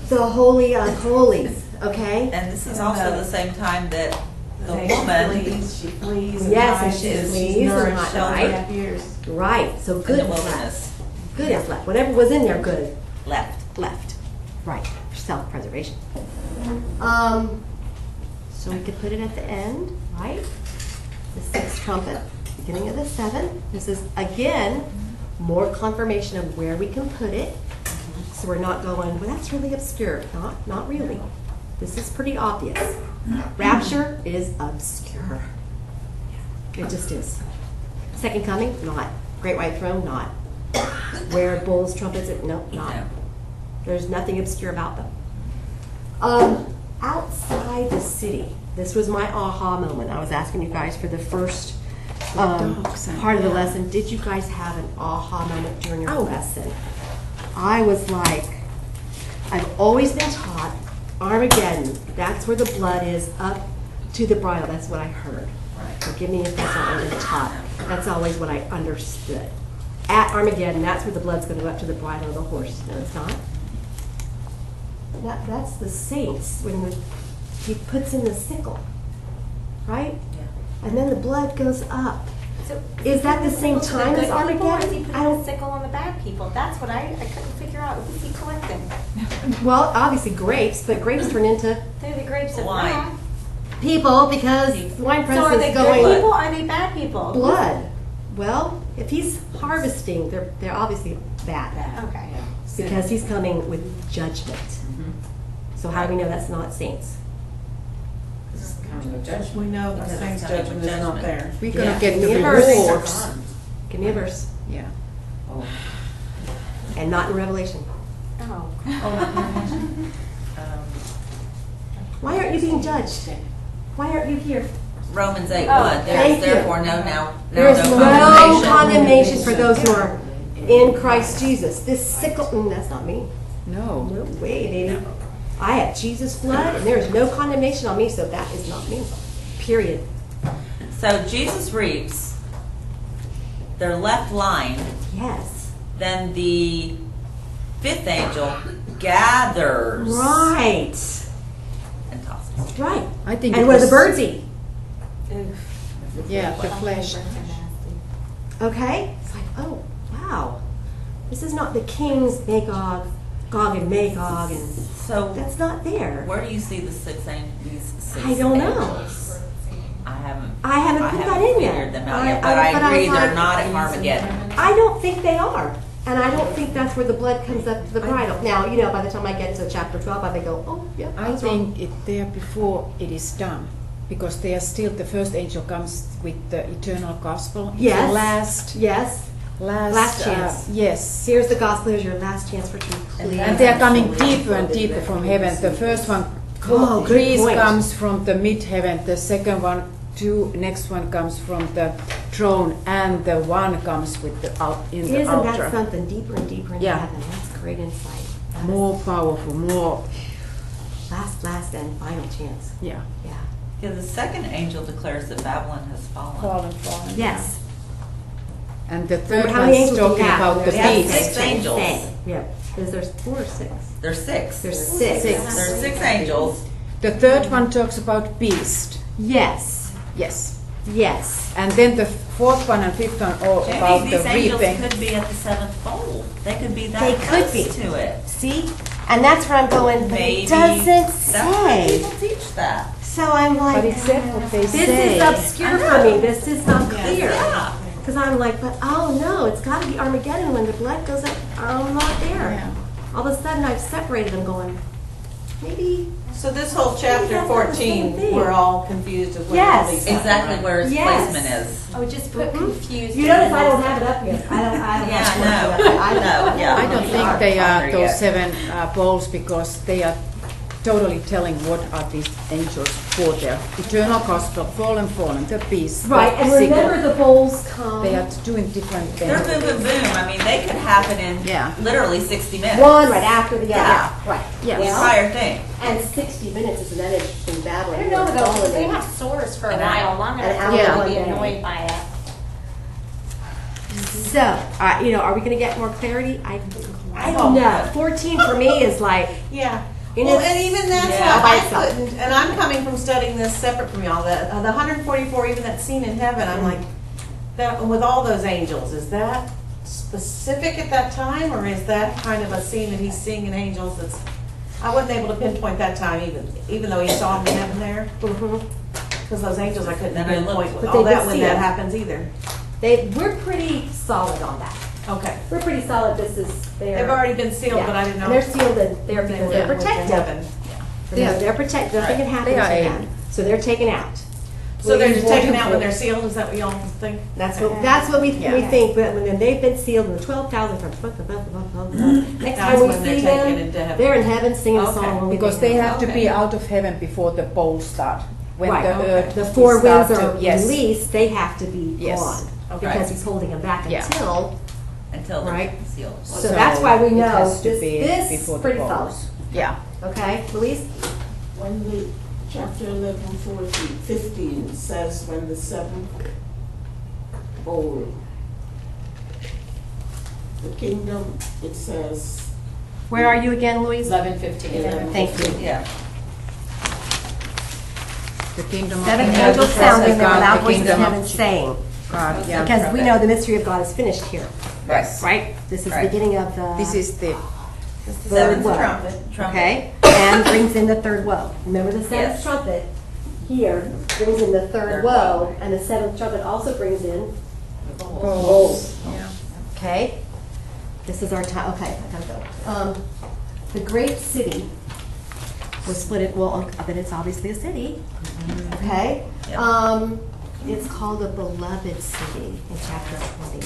the Holy of Holies. Okay? And this is also the same time that the woman She flees. Yes, and hides, she she's flees and nourished hides, all right? 3.5 years. Right. So in good the is left. wilderness Good is left. Whatever was in there, good. left. Left. Right. Self-preservation. So we could put it at the end, right? The sixth trumpet, beginning of the seventh. This is, again, more confirmation of where we can put it. So we're not going, well, that's really obscure. Not really. This is pretty obvious. Rapture is obscure. It just is. Second coming, not. Great white throne, not. Where bulls, trumpets, no, not. No. There's nothing obscure about them. Outside the city, this was my aha moment. I was asking you guys for the first part of the lesson. Did you guys have an aha moment during your lesson? I was like, I've always been taught Armageddon, that's where the blood is up to the bridle. That's what I heard. Forgive me if that's not what I've been taught. That's always what I understood. At Armageddon, that's where the blood's going to go up to the bridle of the horse. No, it's not. That's the saints when he puts in the sickle, right? Yeah. And then the blood goes up. So Is that the same to time the as good people, or is he Armageddon? putting I don't. a sickle on the bad people? That's what I couldn't figure out. Who's he collecting? Well, obviously grapes, but grapes turn into They're the grapes of Wine. wrath. people because the wine press So are they is good going people? Are they bad people? blood. Well, if he's harvesting, they're obviously bad Okay. because he's coming with judgment. So how do we know that's not saints? Judgment, we know the Because saints' it's coming judgment with is not judgment. there. We're Yeah. gonna get Give the me a verse. rewards. Give me a verse, Yeah. and not in Revelation. Oh. Why aren't you being judged? Why aren't you here? Romans 8:1. thank There's you. therefore now There is no condemnation. condemnation for those who are in Christ Jesus. This sickle, that's not me. No. No way, baby. I have Jesus' blood, and there is no condemnation on me, so that is not me. Period. So Jesus reaps. They're left lying. Yes. Then the fifth angel gathers Right. and tosses. Right. I think And it what do the was- birds eat? Yeah, the flesh. Okay? It's like, oh, wow. This is not the kings, Magog, Gog and Magog, and So that's not there. where do you see these six I don't know. angels? I haven't put that in yet. figured them out yet, but I was agree they're like, not at Armageddon. I don't think they are. And I don't think that's where the blood comes up to the bridle. Now, by the time I get to chapter 12, I may go, oh, yeah, I was wrong. think there before it is done, because they are still, the first angel comes with the eternal gospel. It's Yes. the last Last chance. Yes. Here's the gospel. Here's your last chance for truth. And they are coming deeper and deeper from heaven. The first one, Oh, good trees point. comes from the mid-heaven. The second one, next one comes from the throne, and the one comes with the in the Isn't altar. that something? Deeper and deeper into Yeah. heaven. That's great insight. That is More powerful, more. last and final chance. Yeah. Yeah. Yeah, the second angel declares that Babylon has fallen. Fallen. Yes. And the third How many one's angels do talking we have? about the We have beast. six angels. Yeah. Is there 4 or 6? There's six. There's 6. There's six angels. The third one talks about beast. Yes. Yes. Yes. And then the fourth one and fifth one all about Maybe the these angels reaping. could be at the seventh bowl. They could be that They close could be. to it. See? And that's where I'm going, but Maybe it doesn't that's why say. people teach that. So I'm like, But it said what they this say. is obscure for me. This is not clear. Yeah. Because I'm like, but oh no, it's got to be Armageddon when the blood goes up. I'm not there. Yeah. All of a sudden I've separated them going, maybe. So this whole chapter that's not the same 14, thing. we're all confused as well. Yes. Exactly where its Yes. placement is. Oh, just put Mhm. confused. You notice I don't have it up here. I don't Yeah, have no. it up. No, yeah. I don't think they are There those yet. 7 bowls, because they are totally telling what are these angels for their eternal gospel, fallen, the beast. the Right, and sickle. remember the bowls come. They are doing different They're things. boom, boom, boom. I mean, they could happen in Yeah. literally 60 minutes. One right after the other. Yeah. Right. Yeah. The Well, entire thing. and 60 minutes isn't that interesting battle. I don't know though, they have sores for a An while, hour. long An enough hour for Yeah. me to be one day. annoyed by it. So, are we going to get more clarity? I hope don't know. not. 14 for me is like, Yeah. And Well, it's- and even that's Yeah. why By I itself. couldn't, and I'm coming from studying this separate from y'all, the 144, even that scene in heaven, I'm like, that, with all those angels, is that specific at that time, or is that kind of a scene that he's seeing in angels that's, I wasn't able to pinpoint that time even though he saw them in heaven there, because those angels I couldn't Then I looked. pinpoint But all they did that when see that it. happens either. we're pretty solid on that. Okay. We're pretty solid. This is their. They've already been sealed, but I didn't know. And they're sealed and they're if they because were they're went to protected. heaven. They're protected. Nothing can happen They to are them. So they're taken out. So they're We're just taken walking out when they're forward. sealed, is that what y'all think? That's what we think. But when they've been sealed and the 12,000 comes. Next That's time we when they're see taken them, into heaven. they're in heaven singing a Okay. song. when we Because get they there. have to be Okay. out of heaven before the bowls start. When Right. the Okay. earth The 4 start winds to- are yes. released. They have to be Yes. gone Okay. because he's holding them back Yeah. Until they're Right. sealed. So that's why we it know has to this be is before the pretty bowls. solid. Yeah. Okay, Louise? When the chapter 11, 14, 15 says when the 7th bowl, the kingdom, it says Where are you again, Louise? 11:15. Thank you. Yeah. The kingdom of 7 heaven angels is sounding of their God, loud the voices in kingdom heaven of saying, God. Yeah. because we know the mystery of God is finished here, Yes. right? This is the Right. beginning of the This is the third Seventh woe. trumpet. Okay, and brings in the third woe. Remember the 7th Yes. trumpet here brings in the third Third woe, woe. and the 7th trumpet also brings in bowls. Yeah. Okay, this is our time. Okay, I gotta go. The great city was split. But it's obviously a city. Okay. Yep. It's called a beloved city in chapter 20.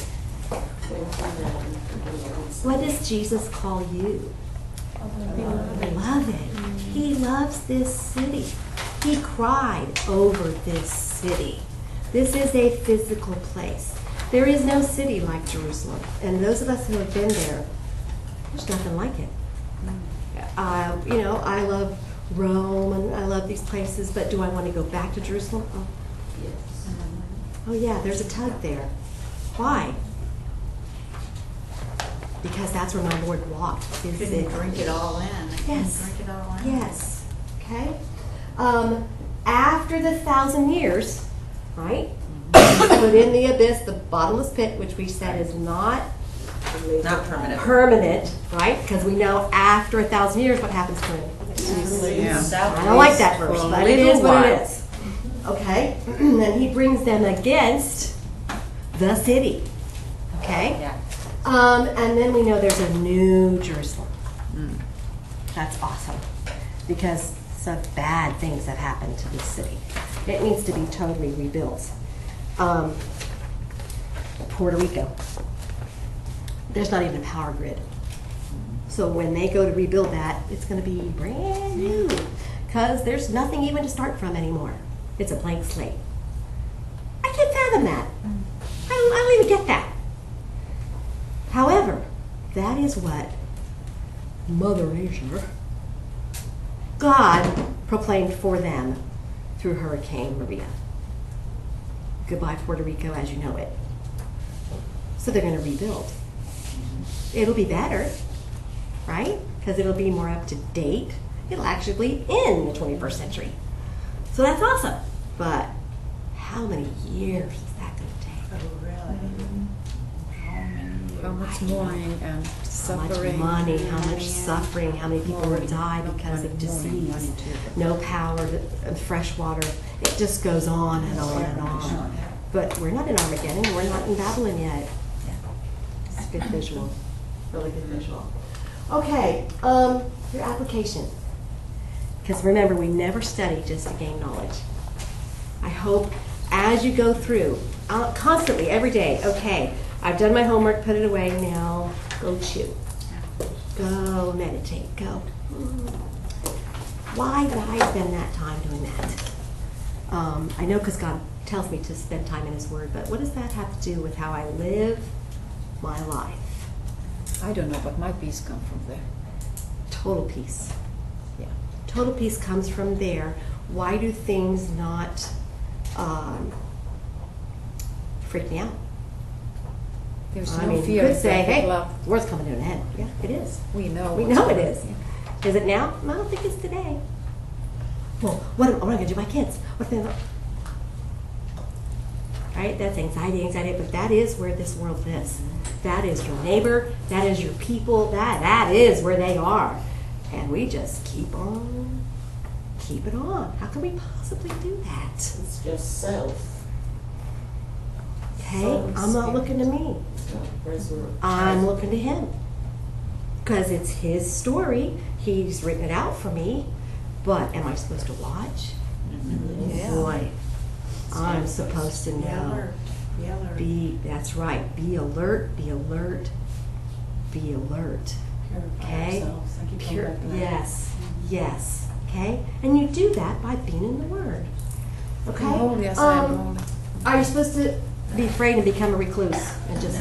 What does Jesus call you? Beloved. He loves this city. He cried over this city. This is a physical place. There is no city like Jerusalem. And those of us who have been there, there's nothing like it. I love Rome and I love these places, but do I want to go back to Jerusalem? Oh, yes. Oh yeah, there's a tug there. Why? Because that's where my Lord walked. Couldn't drink it all in. I couldn't Yes. drink it all in. Yes. Okay. After the 1,000 years, right? put in the abyss, the bottomless pit, which we said is not Not permanent. permanent, right? Because we know after 1,000 years what happens to it. Yeah. I don't like that verse, For a but it little is what it while. is. Okay? Then he brings them against the city. Okay? Yeah. And then we know there's a new Jerusalem. That's awesome. Because some bad things have happened to this city. It needs to be totally rebuilt. Puerto Rico. There's not even a power grid. So when they go to rebuild that, it's going to be brand new. Because there's nothing even to start from anymore. It's a blank slate. I can't fathom that. I don't even get that. However, that is what Mother Nature, God, proclaimed for them through Hurricane Maria. Goodbye, Puerto Rico, as you know it. So they're going to rebuild. It'll be better, right? Because it'll be more up to date. It'll actually be in the 21st century. So that's awesome. But how many years is that going to take? Oh, really? How much mourning and How much suffering. money, how much suffering, how many people will die because of disease, no power, fresh water. It just goes on and on and on. But we're not in Armageddon, we're not in Babylon yet. It's a good visual, really good visual. Okay, your application. Because remember, we never study just to gain knowledge. I hope as you go through, constantly, every day, okay, I've done my homework, put it away, now go chew. Go meditate, go. Why spend that time doing that? I know because God tells me to spend time in His Word, but what does that have to do with how I live my life? I don't know, but my peace comes from there. Total peace. Yeah. Total peace comes from there. Why do things not freak me out? There's I no mean, fear. you could say, of hey, love. the world's coming to an end. Yeah, it is. We know. We what's know it going is. on. Is it now? I don't think it's today. Well, what am I going to do with my kids? What if they right? That's anxiety, but that is where this world is. That is your neighbor, that is your people, that is where they are. And we just keep it on. How can we possibly do that? It's just self. Okay, Soul, I'm not spirit. looking to me. It's not resurrection. I'm looking to Him. Because it's His story. He's written it out for me. But am I supposed to watch? Boy, I'm supposed to know. Be alert. That's right. Be alert, be alert, be alert. Purify Okay? ourselves. I keep coming back to that. Yes. Okay? And you do that by being in the Word. Okay? Oh, yes, I am holy. Are you supposed to be afraid and become a recluse and just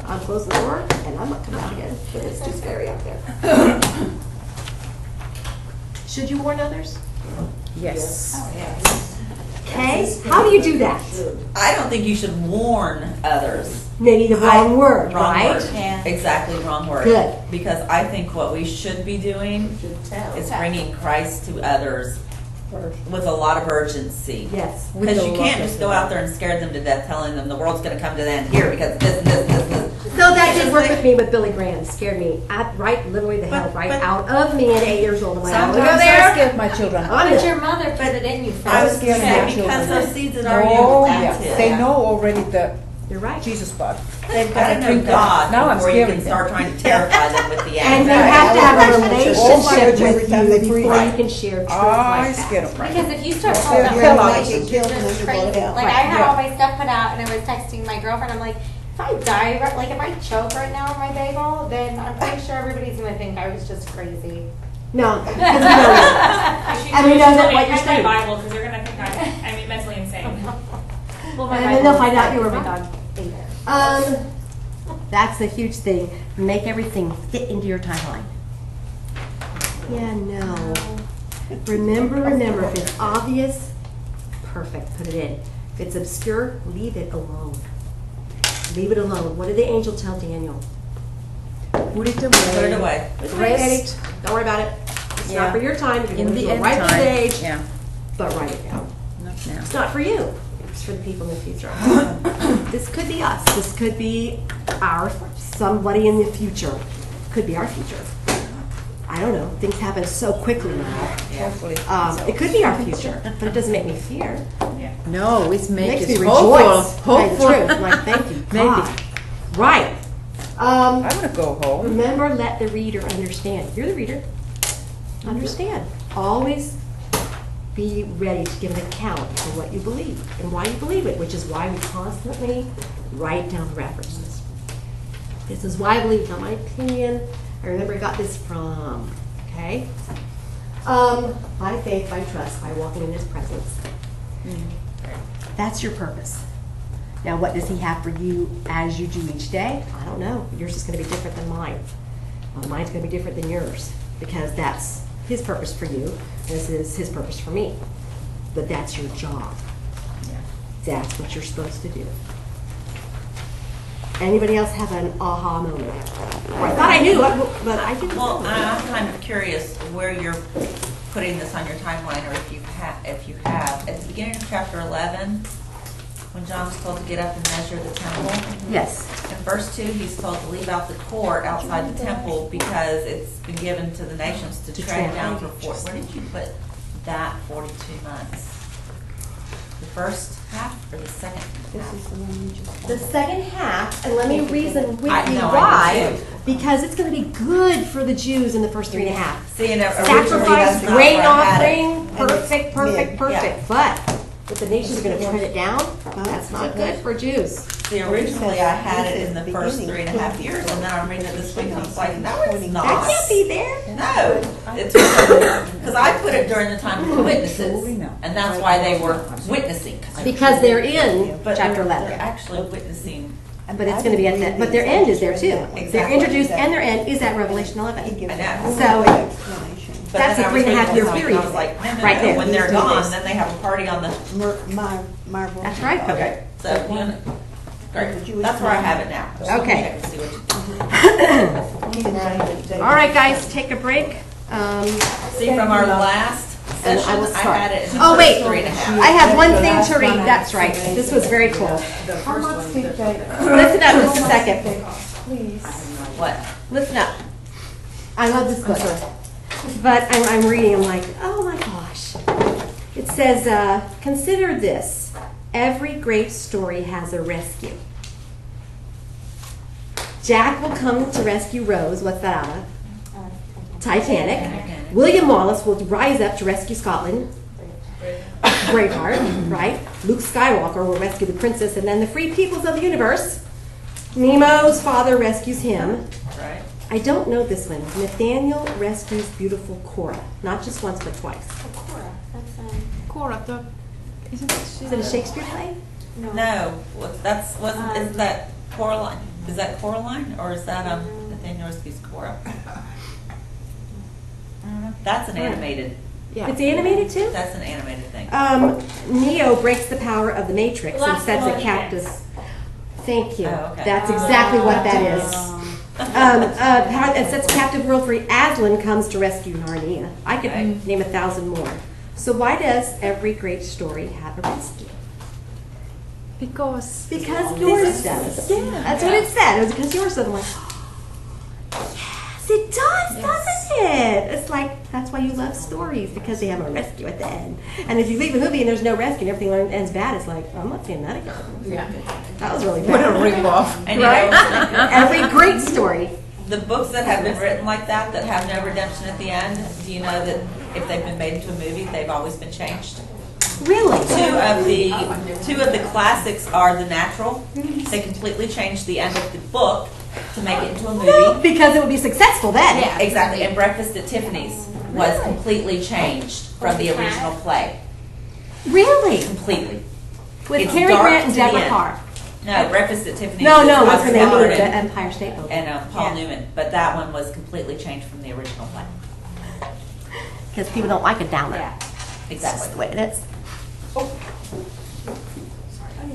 I'm closing the door and I'm not coming out again? But it's too scary out there. Should you warn others? Yes. Okay? How do you do that? I don't think you should warn others. Maybe the wrong word, Wrong right? word. Yeah. Exactly, wrong word. Good. Because I think what we should be doing Should tell. is bringing Christ to others with a lot of urgency. Yes. Because you can't just go out there and scare them to death telling them the world's going to come to an end here because this and this and this and this. So that did work with me with Billy Graham. Scared me. Literally the hell But- right but- out of me at 8 years old. I'm like, I'm gonna go Sometimes I there. scared my children. But your mother put it in you I was first. going to scared say, my because children. those seeds are Oh, you yeah. planted. They know already the You're right. Jesus part. They've got to know drink that. God Now I'm before you can scaring them. start trying to terrify them with the And they anxiety. have to have a Oh my relationship God, every with time you they before preach. you can share truth I like scared that. them. Because if you start They're talking afraid about of religion, getting killed and it's then they're crazy. going to hell. Like I had Yeah. all my stuff put out, and I was texting my girlfriend. I'm like, if I die, like if I choke right now on my bagel, then I'm pretty sure everybody's gonna think I was just crazy. No, because we know you. And we know that what you're my saying. Bible because they're gonna think I'm mentally insane. Well, my And then they'll find out you were my wrong. dog ate it. That's the huge thing. Make everything fit into your timeline. Yeah, no. Remember, if it's obvious, perfect, put it in. If it's obscure, leave it alone. Leave it alone. What did the angel tell Daniel? Put it away. Put it away. Rest Don't worry about it. It's Yeah. not for your time. You're in going to the go end right time. to the age, Yeah. but write it down. Not now. It's not for you. It's for the people in the future. This could be us. This could be somebody in the future. Could be our future. I don't know. Things happen so quickly now. Hopefully. It could be our future, but it doesn't make me fear. No, it It makes makes me us hopeful. rejoice. Hopeful. Tell you the truth. Like, thank you, God. Right. I want to go home. Remember, let the reader understand. You're the reader. Understand. Always be ready to give an account for what you believe and why you believe it, which is why we constantly write down the references. This is why I believe, not my opinion. I remember I got this from, okay? By faith, by trust, by walking in his presence. That's your purpose. Now, what does he have for you as you do each day? I don't know. Yours is going to be different than mine. Mine's going to be different than yours because that's his purpose for you. This is his purpose for me. But that's your job. That's what you're supposed to do. Anybody else have an aha moment? Or I thought I knew, but I didn't. Well, I'm kind of curious where you're putting this on your timeline, or if you have. At the beginning of chapter 11, when John was told to get up and measure the temple. Yes. In verse 2, he's told to leave out the court outside the temple because it's been given to the nations to tread down for 40. Where did you put that 42 months? The first half or the second half? The second half, and let me reason with you I know, I why. do too. Because it's going to be good for the Jews in the first 3.5. See, and originally Sacrifice, that's not grain where I had it. offering, perfect, perfect, perfect. Yeah. But if the nations are going to tread it down, that's not good for Jews. See, originally I had it in the first 3.5 years, and then I'm reading it this week, and I was like, no, it's not. That can't be there. No, it's because I put it during the time of the witnesses, and that's why they were witnessing. Because they're in But chapter they're 11. actually witnessing. But it's going to be at that. But their end is there too. They're Exactly. introduced, and their end is at Revelation 11. I know. So But that's then a I was 3.5 reading year this week, period. and I was like, no, Right there. when they're gone, then they have a party on the. Marvel. That's right. Okay, so great. That's where I have it now. Just Okay. check and see what you All right, guys, take a break. see from our last And session. I will I start. had it in the Oh, first wait. 3.5. I have one thing to read. That's right. This was very cool. How much did they? Listen up just a second. Please. What? Listen up. I love this book. But I'm reading, I'm like, oh my gosh. It says, consider this. Every great story has a rescue. Jack will come to rescue Rose. What's that out of? Titanic. William Wallace will rise up to rescue Scotland. Braveheart, right? Luke Skywalker will rescue the princess, and then the free peoples of the universe. Nemo's father rescues him. Right. I don't know this one. Nathaniel rescues beautiful Cora. Not just once, but twice. Cora. That's Cora, isn't Is it a Shakespeare play? No, that's wasn't. Isn't that Coraline? Is that Coraline, or is that Nathaniel rescues Cora? I don't know. That's an animated. Yeah. It's animated too? That's an animated thing. Neo breaks the power of the Matrix and Last sets one, a captive. Thank you. Oh, okay. That's exactly what that is. And sets a captive world free. Aslan comes to rescue Narnia. I could Okay. name 1,000 more. So why does every great story have a rescue? Because Yours does. Yeah, that's what it said. It was because yours does. I'm like, yes, it does, doesn't it? It's like, that's why you love stories, because they have a rescue at the end. And if you leave a movie and there's no rescue and everything ends bad, it's like, I'm not seeing that again. Yeah. That was really what bad. a rip-off. And you know, Every great story. the books that have been written like that have no redemption at the end. Do you know that if they've been made into a movie, they've always been changed? Really? Two of the classics are The Natural. They completely changed the end of the book to make it into a movie. Because it would be successful then. Yeah, exactly. And Breakfast at Tiffany's was completely changed from the original play. Really? Completely. With It's Cary dark Grant and to the Deborah end. Carr. No, Breakfast at Tiffany's. No, is what's Oscar the name of Howard it? The and- Empire State Building. and Paul Newman, but that one was completely changed from the original play. Because people don't like it down there. Exactly. That's the way it is.